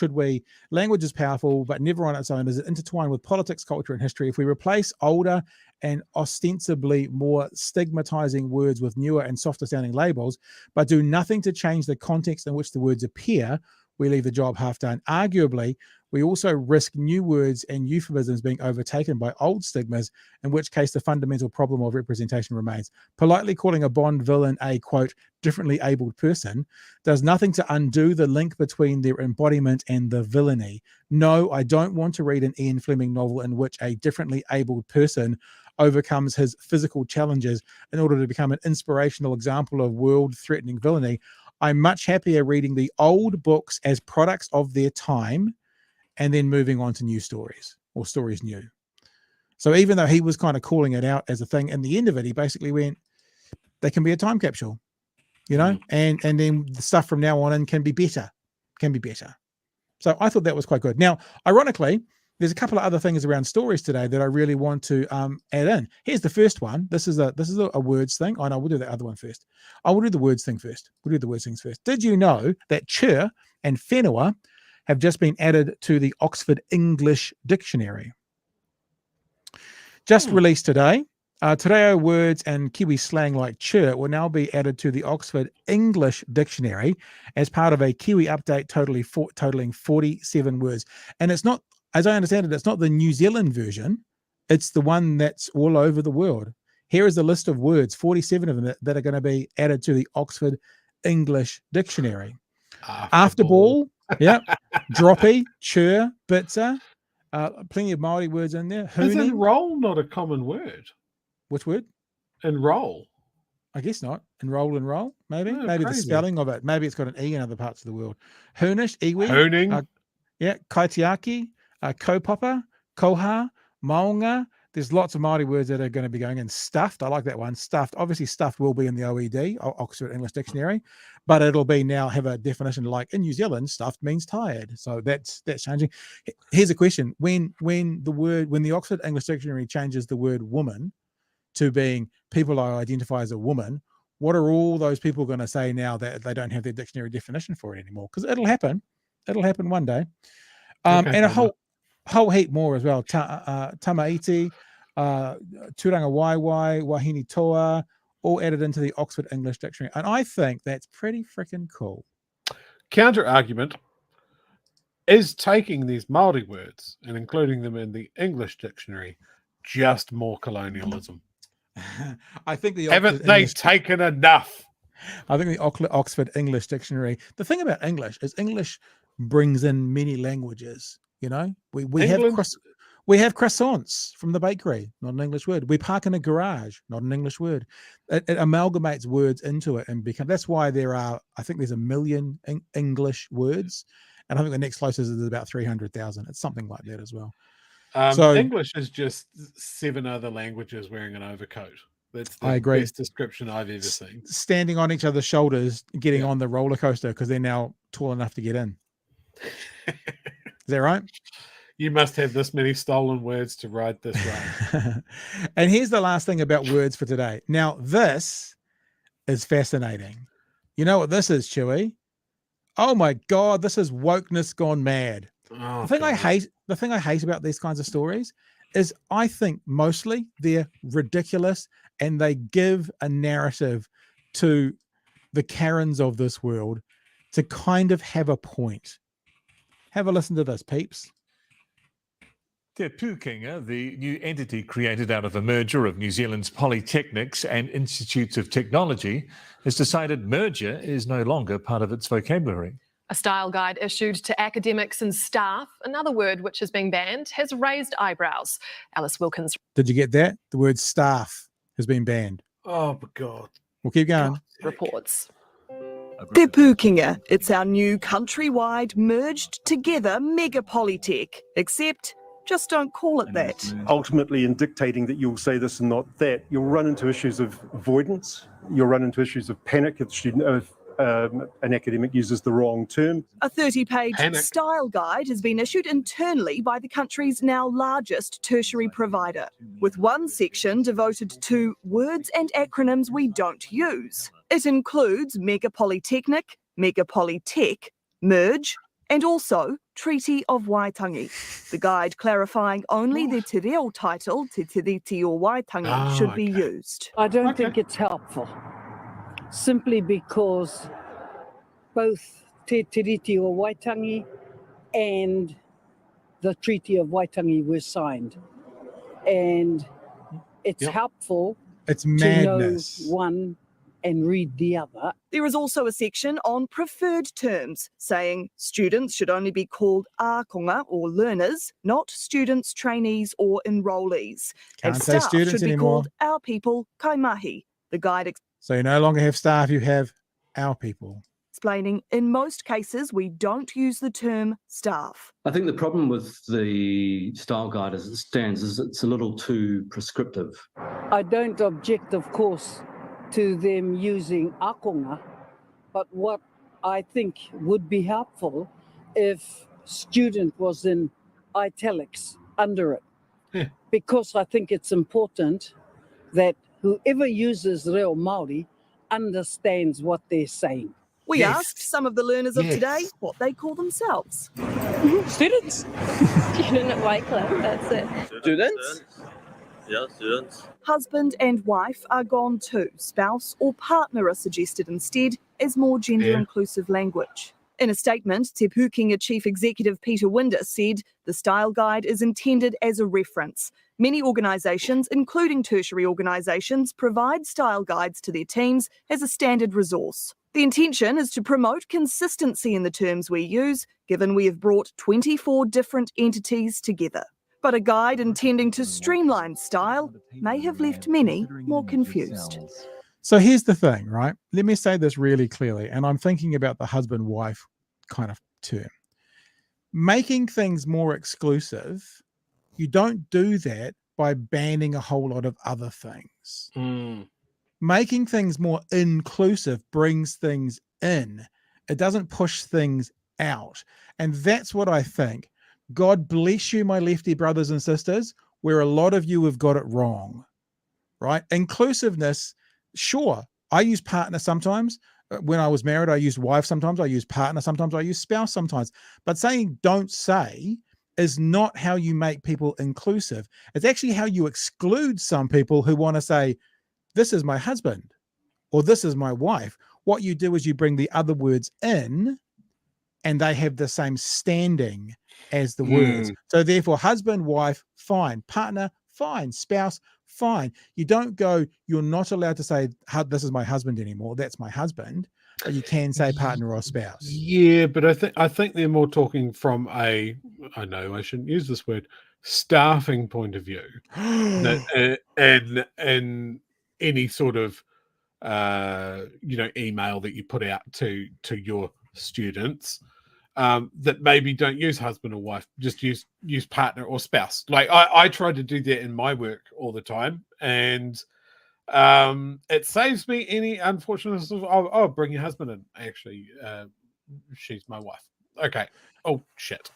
language is powerful, but never on its own. Is it intertwined with politics, culture, and history? If we replace older and ostensibly more stigmatizing words with newer and softer sounding labels, but do nothing to change the context in which the words appear, we leave the job half done. Arguably, we also risk new words and euphemisms being overtaken by old stigmas, in which case the fundamental problem of representation remains. Politely calling a Bond villain a, quote, differently abled person does nothing to undo the link between their embodiment and the villainy. No, I don't want to read an Ian Fleming novel in which a differently abled person overcomes his physical challenges in order to become an inspirational example of world-threatening villainy. I'm much happier reading the old books as products of their time and then moving on to new stories, or stories new. So even though he was kind of calling it out as a thing, in the end of it, he basically went, they can be a time capsule, and then the stuff from now on in can be better. So I thought that was quite good. Now, ironically, there's a couple of other things around stories today that I really want to add in. Here's the first one. This is a words thing. Oh no, we'll do the other one first. I will do the words thing first. We'll do the words things first. Did you know that chur and whenua have just been added to the Oxford English Dictionary? Just released today. Te reo words and Kiwi slang like chur will now be added to the Oxford English Dictionary as part of a Kiwi update totaling 47 words. And it's not, as I understand it, it's not the New Zealand version. It's the one that's all over the world. Here is the list of words, 47 of them that are going to be added to the Oxford English Dictionary. After ball, yeah, droppy, chur, bitzer, plenty of Māori words in there. Is Hooning. enroll not a common word? Which word? Enroll. I guess not. Enroll, maybe. Oh, maybe crazy. the spelling of it. Maybe it's got an E in other parts of the world. Hoonish, iwi. Hooning. Yeah, kaitiaki, kaupapa, koha, maunga. There's lots of Māori words that are going to be going in. Stuffed, I like that one. Stuffed. Obviously, stuffed will be in the OED, Oxford English Dictionary, but it'll be now have a definition like in New Zealand, stuffed means tired. So that's changing. Here's a question: when the Oxford English Dictionary changes the word woman to being people I identify as a woman, what are all those people going to say now that they don't have their dictionary definition for it anymore? Because it'll happen. It'll happen one day. And a whole heap more as well. Tamaiti, Turanga Waiwai, Wahine Toa, all added into the Oxford English Dictionary. And I think that's pretty freaking cool. Counter argument is taking these Māori words and including them in the English dictionary just more colonialism. I think the haven't they taken enough? I think the Oxford English Dictionary. The thing about English is English brings in many languages. You know, we have croissants from the bakery, not an English word. We park in a garage, not an English word. It amalgamates words into it and that's why I think there's 1 million English words, and I think the next closest is about 300,000. It's something like that as well. So English is just 7 other languages wearing an overcoat. That's the I agree. best description I've ever seen. Standing on each other's shoulders, getting on the roller coaster because they're now tall enough to get in. Is that right? You must have this many stolen words to ride this ride. And here's the last thing about words for today. Now, this is fascinating. You know what this is, Chewy? Oh my God, this is wokeness gone mad. Oh, the thing I hate about these kinds of stories is I think mostly they're ridiculous and they give a narrative to the Karens of this world to kind of have a point. Have a listen to this, peeps. Te Pūkenga, the new entity created out of a merger of New Zealand's polytechnics and institutes of technology, has decided merger is no longer part of its vocabulary. A style guide issued to academics and staff, another word which is being banned, has raised eyebrows. Alice Wilkins. Did you get that? The word staff has been banned. Oh, my God. We'll keep going. Reports. Te Pūkenga, it's our new countrywide merged together mega polytech, except just don't call it that. Ultimately, in dictating that you'll say this and not that, you'll run into issues of avoidance, you'll run into issues of panic if an academic uses the wrong term. A 30-page style guide has been issued internally by the country's now largest tertiary provider, with one section devoted to words and acronyms we don't use. It includes mega polytechnic, mega polytech, merge, and also Treaty of Waitangi. The guide clarifying only the te reo title, Te Tiriti o Waitangi, should be used. I don't think it's helpful, simply because both Te Tiriti o Waitangi and the Treaty of Waitangi were signed. And it's helpful it's madness. To know one and read the other. There is also a section on preferred terms, saying students should only be called ākonga or learners, not students, trainees or enrollees. Can't and say staff students should be anymore. called our people, kaimahi. The guide So you no longer have staff, you have our people. Explaining, in most cases, we don't use the term staff. I think the problem with the style guide as it stands is it's a little too prescriptive. I don't object, of course, to them using ākonga, but what I think would be helpful if student was in italics under it, because I think it's important that whoever uses Reo Māori understands what they're saying. We asked some of the learners of today what they call themselves. Students. Student at Wycliffe, that's it. Students? Yeah, students. Husband and wife are gone too. Spouse or partner are suggested instead as more gender-inclusive language. In a statement, Te Pūkenga Chief Executive Peter Winder said the style guide is intended as a reference. Many organisations, including tertiary organisations, provide style guides to their teams as a standard resource. The intention is to promote consistency in the terms we use, given we have brought 24 different entities together. But a guide intending to streamline style may have left many more confused. So here's the thing, right? Let me say this really clearly, and I'm thinking about the husband-wife kind of term. Making things more exclusive, you don't do that by banning a whole lot of other things. Making things more inclusive brings things in. It doesn't push things out. And that's what I think. God bless you, my lefty brothers and sisters, where a lot of you have got it wrong, right? Inclusiveness, sure, I use partner sometimes. When I was married, I used wife sometimes. I used partner sometimes. I use spouse sometimes. But saying don't say is not how you make people inclusive. It's actually how you exclude some people who want to say, this is my husband or this is my wife. What you do is you bring the other words in and they have the same standing as the words. So therefore, husband, wife, fine. Partner, fine. Spouse, fine. You don't go, you're not allowed to say, this is my husband anymore. That's my husband. But you can say partner or spouse. Yeah, but I think they're more talking from I know I shouldn't use this word, staffing point of view. and any sort of email that you put out to your students, that maybe don't use husband or wife, just use partner or spouse. Like I try to do that in my work all the time, and it saves me any unfortunate I'll bring your husband in. Actually, she's my wife. Okay. Oh shit.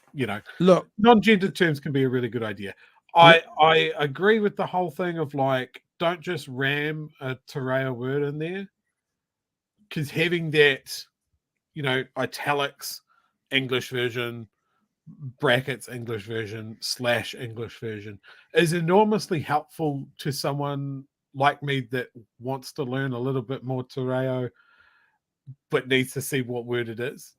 Look, non-gendered terms can be a really good idea. I agree with the whole thing of like, don't just ram a te reo word in there, because having that, italics, English version, brackets, English version, / English version is enormously helpful to someone like me that wants to learn a little bit more te reo, but needs to see what word it is.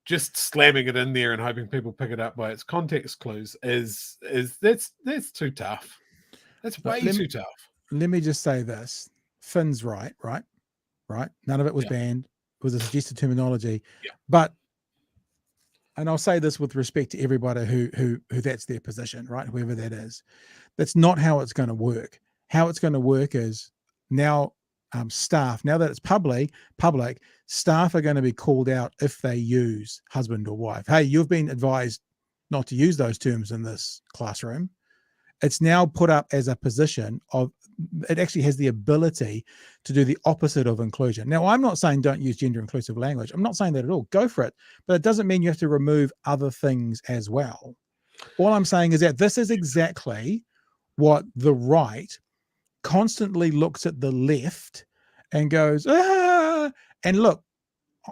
Just slamming it in there and hoping people pick it up by its context clues is that's too tough. That's way too tough. Let me just say this. Finn's right. None of it was banned. It was a suggested terminology. Yeah. But, and I'll say this with respect to everybody who that's their position, right? Whoever that is. That's not how it's going to work. How it's going to work is now staff, now that it's public, staff are going to be called out if they use husband or wife. Hey, you've been advised not to use those terms in this classroom. It's now put up as a position of, it actually has the ability to do the opposite of inclusion. Now, I'm not saying don't use gender inclusive language. I'm not saying that at all. Go for it. But it doesn't mean you have to remove other things as well. All I'm saying is that this is exactly what the right constantly looks at the left and goes, ah! And look,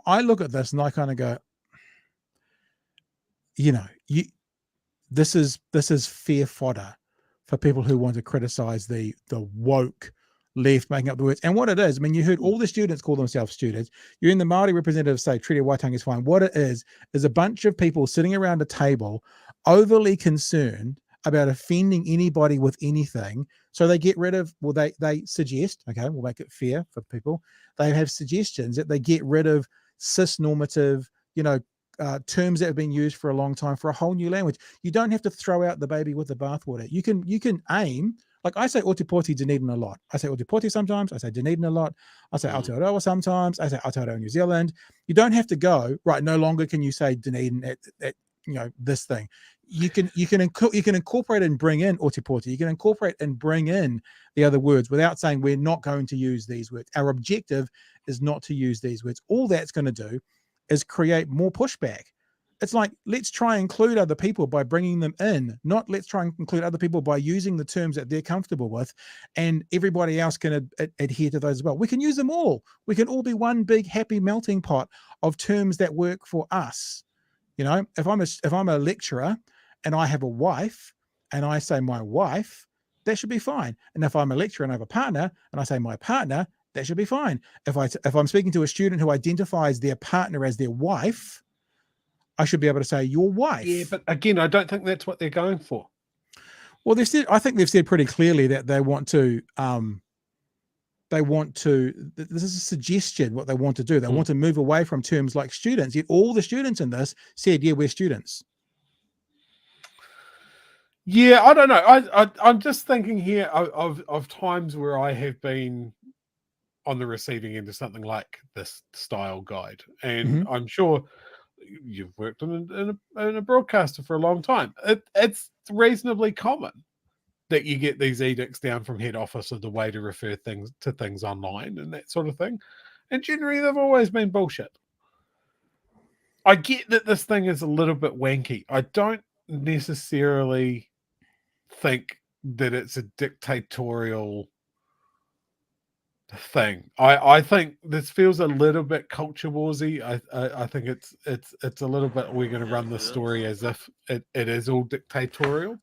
I look at this and I kind of go, this is fair fodder for people who want to criticize the woke left making up the words. And what it is, I mean, you heard all the students call themselves students. You're in the Māori representative say treaty Waitangi is fine. What it is a bunch of people sitting around a table overly concerned about offending anybody with anything. So they get rid of, they suggest, okay, we'll make it fair for people. They have suggestions that they get rid of cis-normative, terms that have been used for a long time for a whole new language. You don't have to throw out the baby with the bathwater. You can aim, like I say Otepoti Dunedin a lot. I say Otepoti sometimes, I say Dunedin a lot. I say Aotearoa sometimes, I say Aotearoa New Zealand. You don't have to go, right, no longer can you say Dunedin at this thing. You can incorporate and bring in Otepoti. You can incorporate and bring in the other words without saying we're not going to use these words. Our objective is not to use these words. All that's going to do is create more pushback. It's like, let's try and include other people by bringing them in, not let's try and include other people by using the terms that they're comfortable with, and everybody else can adhere to those as well. We can use them all. We can all be one big happy melting pot of terms that work for us. You know, if I'm a lecturer and I have a wife and I say my wife, that should be fine. And if I'm a lecturer and I have a partner and I say my partner, that should be fine. If I'm speaking to a student who identifies their partner as their wife, I should be able to say your wife. Yeah, but again, I don't think that's what they're going for. Well, I think they've said pretty clearly that they want to. This is a suggestion what they want to do. They want to move away from terms like students. Yet all the students in this said, "Yeah, we're students." Yeah, I don't know. I'm just thinking here of times where I have been on the receiving end of something like this style guide, and I'm sure you've worked in a broadcaster for a long time. It's reasonably common that you get these edicts down from head office of the way to refer things online and that sort of thing, and generally they've always been bullshit. I get that this thing is a little bit wanky. I don't necessarily think that it's a dictatorial thing. I think this feels a little bit culture warsy. I think it's a little bit, we're going to run the story as if it is all dictatorial.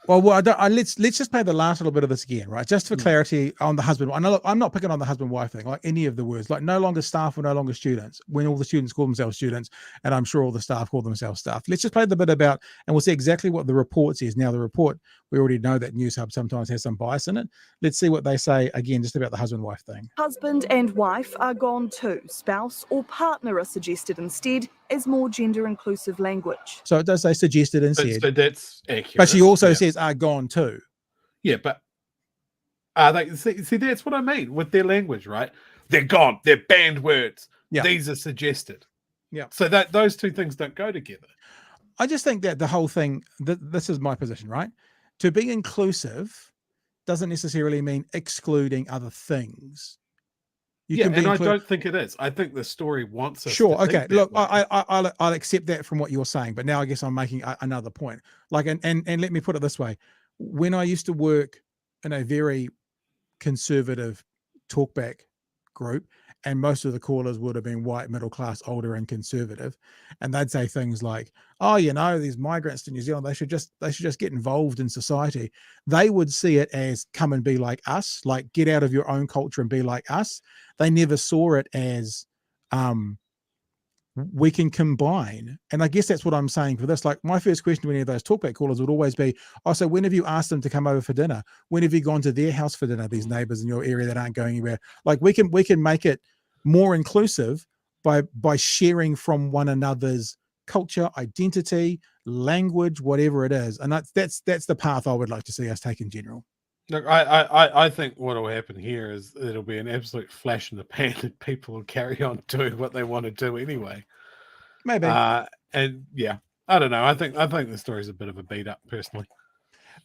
Well, let's just play the last little bit of this again, right? Just for clarity on the husband. I know, look, I'm not picking on the husband-wife thing, like any of the words, like no longer staff or no longer students, when all the students call themselves students, and I'm sure all the staff call themselves staff. Let's just play the bit about, and we'll see exactly what the report says. Now, the report, we already know that News Hub sometimes has some bias in it. Let's see what they say, again, just about the husband-wife thing. Husband and wife are gone too. Spouse or partner are suggested instead as more gender-inclusive language. So it does say suggested and said. So that's accurate. But she also says are gone too. Yeah, but they see that's what I mean with their language, right? They're gone. They're banned words. Yeah. These are suggested. Yeah. So that those two things don't go together. I just think that the whole thing, this is my position, right? To be inclusive doesn't necessarily mean excluding other things. I don't think it is. I think the story wants us. Sure. To Okay. think that Look, way. I'll accept that from what you're saying, but now I guess I'm making another point. Like, and let me put it this way: when I used to work in a very conservative talkback group, and most of the callers would have been white, middle class, older, and conservative, and they'd say things like, "Oh, you know, these migrants to New Zealand, they should just get involved in society." They would see it as come and be like us, like get out of your own culture and be like us. They never saw it as we can combine. And I guess that's what I'm saying for this. Like, my first question to any of those talkback callers would always be, "Oh, so when have you asked them to come over for dinner? When have you gone to their house for dinner, these neighbors in your area that aren't going anywhere?" Like, we can make it more inclusive by sharing from one another's culture, identity, language, whatever it is. And that's the path I would like to see us take in general. Look, I think what will happen here is it'll be an absolute flash in the pan and people will carry on doing what they want to do anyway. Maybe. And yeah, I don't know. I think the story's a bit of a beat up, personally.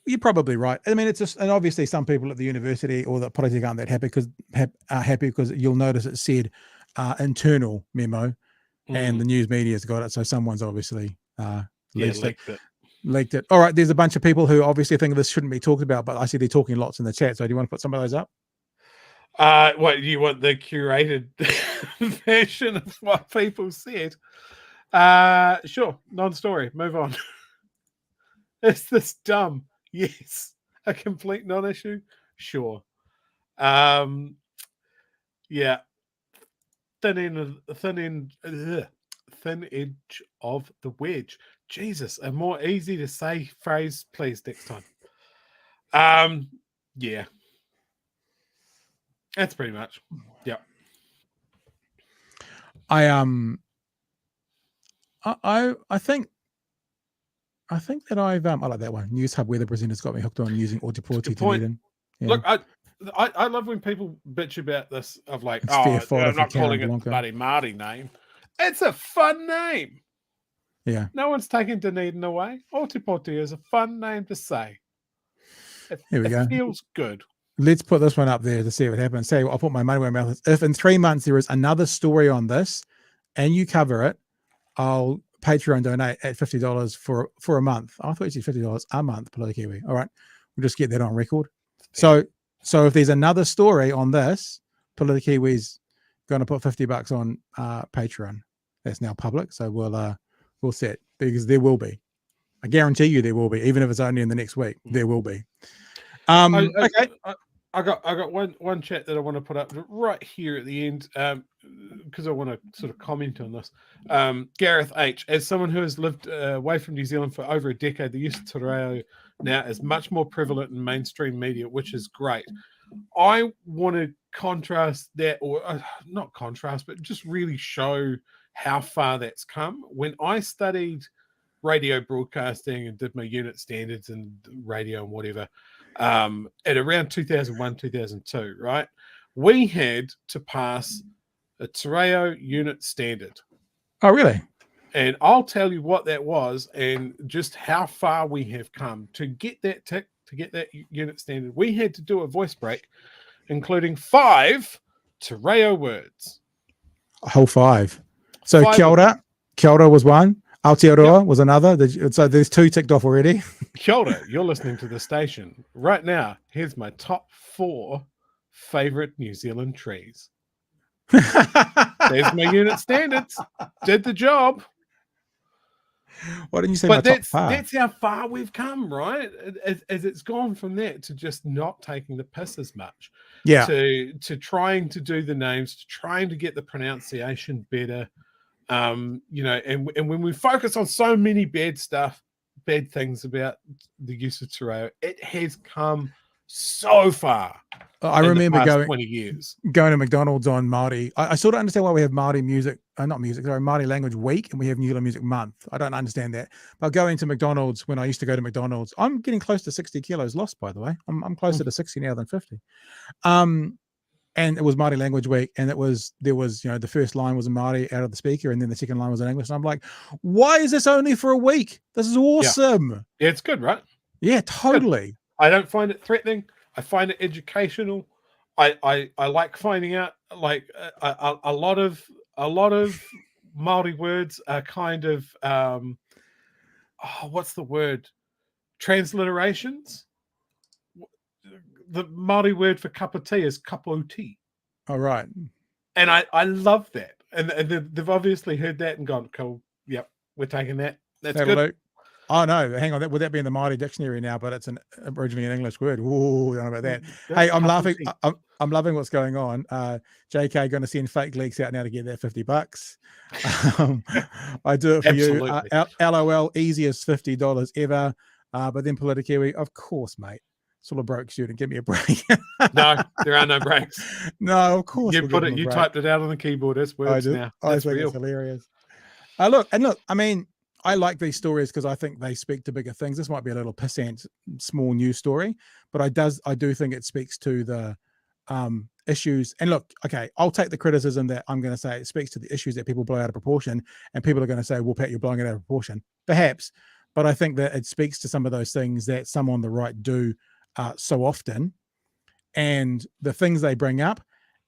You're probably right. I mean, it's just, and obviously some people at the university or the politics aren't that happy because you'll notice it said internal memo, and the news media's got it. So someone's obviously leaked it. All right, there's a bunch of people who obviously think this shouldn't be talked about, but I see they're talking lots in the chat. So do you want to put some of those up? What you want, the curated version of what people said? Sure, non-story. Move on. Is this dumb? Yes. A complete non-issue? Sure. Yeah. Thin edge of the wedge. Jesus, a more easy to say phrase, please, next time. Yeah. That's pretty much. Yeah. I think that I like that one. News Hub weather presenters got me hooked on using Ōtepoti to lead in. Yeah. Look, I love when people bitch about this of like, It's fair fodder I'm for not calling Karen it the Blanco. bloody Māori name. It's a fun name. Yeah. No one's taking Dunedin away. Ōtepoti is a fun name to say. Here we go. It feels good. Let's put this one up there to see what happens. Say, I'll put my money where my mouth is. If in 3 months there is another story on this and you cover it, I'll Patreon donate at $50 for a month. I thought you said $50 a month, Politikiwi. All right, we'll just get that on record. So if there's another story on this, Politikiwi's going to put $50 on Patreon. That's now public, so we'll set, because there will be. I guarantee you there will be, even if it's only in the next week. There will be. Okay. I got one chat that I want to put up right here at the end, because I want to sort of comment on this. Gareth H, as someone who has lived away from New Zealand for over a decade, the use of te reo now is much more prevalent in mainstream media, which is great. I want to contrast that, or not contrast, but just really show how far that's come. When I studied radio broadcasting and did my unit standards and radio and whatever, at around 2001, 2002, right? We had to pass a te reo unit standard. Oh, really? And I'll tell you what that was and just how far we have come to get that tick, to get that unit standard. We had to do a voice break, including 5 te reo words. A whole 5. So 5 kia ora was one. Aotearoa was another. So there's 2 ticked off already. Kia ora, you're listening to the station. Right now, here's my top 4 favorite New Zealand trees. There's my unit standards. Did the job. Why didn't you say but my top 5? That's how far we've come, right? As it's gone from that to just not taking the piss as much. Yeah. To trying to do the names, to trying to get the pronunciation better. And when we focus on so many bad things about the use of te reo, it has come so far. I remember going 20 years going to McDonald's on Māori. I sort of understand why we have Māori music, Māori language week, and we have New Zealand music month. I don't understand that. But going to McDonald's, when I used to go to McDonald's, I'm getting close to 60 kilos lost, by the way. I'm closer to 60 now than 50. And it was Māori language week, and there was the first line was in Māori out of the speaker, and then the second line was in English. And I'm like, why is this only for a week? This is awesome. Yeah, it's good, right? Yeah, totally. Good. I don't find it threatening. I find it educational. I like finding out, like a lot of Māori words are kind of what's the word? Transliterations. The Māori word for cup of tea is kapo tea. All right. And I love that. And they've obviously heard that and gone, cool, yep, we're taking that. That's That'll good. do. Oh, no, hang on. Would that be in the Māori dictionary now? But it's originally an English word. Ooh, I don't know about that. Hey, I'm laughing. I'm loving what's going on. JK going to send fake leaks out now to get that $50. I do it for Absolutely. you. LOL, easiest $50 ever. But then Politikiwi, of course, mate. Sort of broke student. Give me a break. No, there are no breaks. No, of course. You typed it out on the keyboard. It's words now. I think it's hilarious. Look, I mean, I like these stories because I think they speak to bigger things. This might be a little pissant, small news story, but I do think it speaks to the issues. And look, okay, I'll take the criticism that I'm going to say it speaks to the issues that people blow out of proportion, and people are going to say, well, Pat, you're blowing it out of proportion. Perhaps, but I think that it speaks to some of those things that some on the right do so often, and the things they bring up,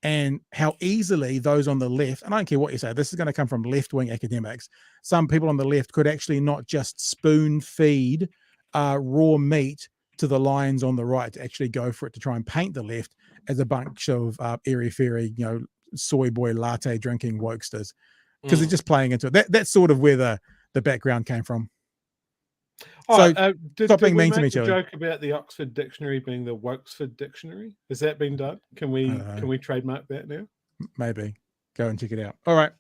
and how easily those on the left, and I don't care what you say, this is going to come from left-wing academics, some people on the left could actually not just spoon feed raw meat to the lions on the right to actually go for it, to try and paint the left as a bunch of airy-fairy, soy boy latte drinking wokesters, because they're just playing into it. That's sort of where the background came from. So stop being mean to me, Joey. Joke about the Oxford Dictionary being the Wokesford Dictionary. Has that been done? Can we trademark that now? Maybe. Go and check it out. All right.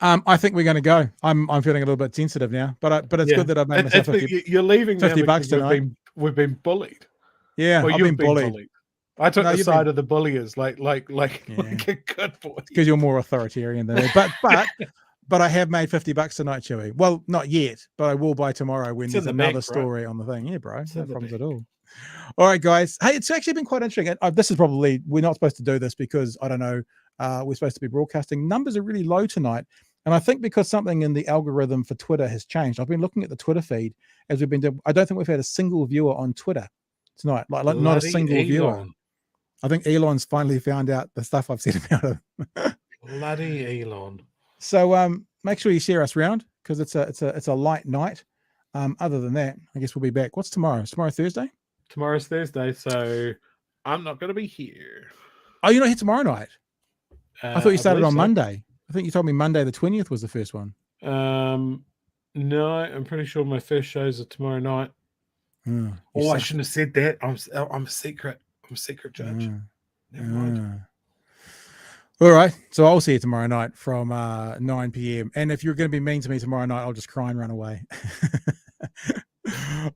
I think we're going to go. I'm feeling a little bit sensitive now, but it's good that I've made myself you're leaving $50 tonight. We've been bullied. Yeah, well, I've been bullied. I took the side of the bulliers, like a good boy. Because you're more authoritarian than me. But I have made $50 tonight, Chewy. Well, not yet, but I will by tomorrow when there's another story on the thing. Yeah, bro. No problems at all. All right, guys. Hey, it's actually been quite interesting. This is probably, we're not supposed to do this because, I don't know, we're supposed to be broadcasting. Numbers are really low tonight. And I think because something in the algorithm for Twitter has changed. I've been looking at the Twitter feed as we've been doing. I don't think we've had a single viewer on Twitter tonight. Like not a single viewer. I think Elon's finally found out the stuff I've said about him. Bloody Elon. So make sure you share us around. because it's a light night. Other than that, I guess we'll be back. What's tomorrow? Is tomorrow Thursday? Tomorrow's Thursday, so I'm not going to be here. Oh, you're not here tomorrow night? I thought you started on so. Monday. I think you told me Monday the 20th was the first one. No, I'm pretty sure my first shows are tomorrow night. I shouldn't have said that. I'm a secret. I'm a secret judge. Never mind. All right. So I'll see you tomorrow night from 9 p.m. And if you're going to be mean to me tomorrow night, I'll just cry and run away.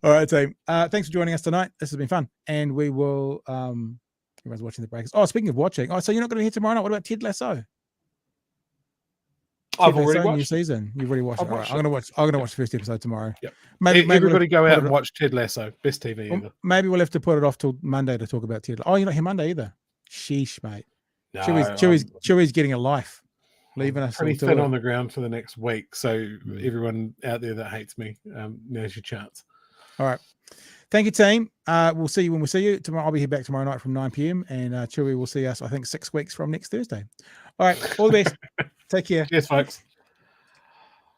All right, team. Thanks for joining us tonight. This has been fun. And we will everyone's watching the breakers. Oh, speaking of watching. Oh, so you're not going to be here tomorrow night. What about Ted Lasso? I've already watched new season. You've already watched it. All right. I'm gonna watch the first episode tomorrow. Yep. Maybe Everybody go out and watch Ted Lasso. Best TV ever. Maybe we'll have to put it off till Monday to talk about Ted. Oh, you're not here Monday either. Sheesh, mate. No, Chewy's getting a life. Leaving us pretty thin on the ground for the next week. So everyone out there that hates me, now's your chance. All right. Thank you, team. We'll see you when we see you. Tomorrow, I'll be here back tomorrow night from 9 p.m. And Chewy will see us, I think, 6 weeks from next Thursday. All right. All the best. Take care. Cheers, folks.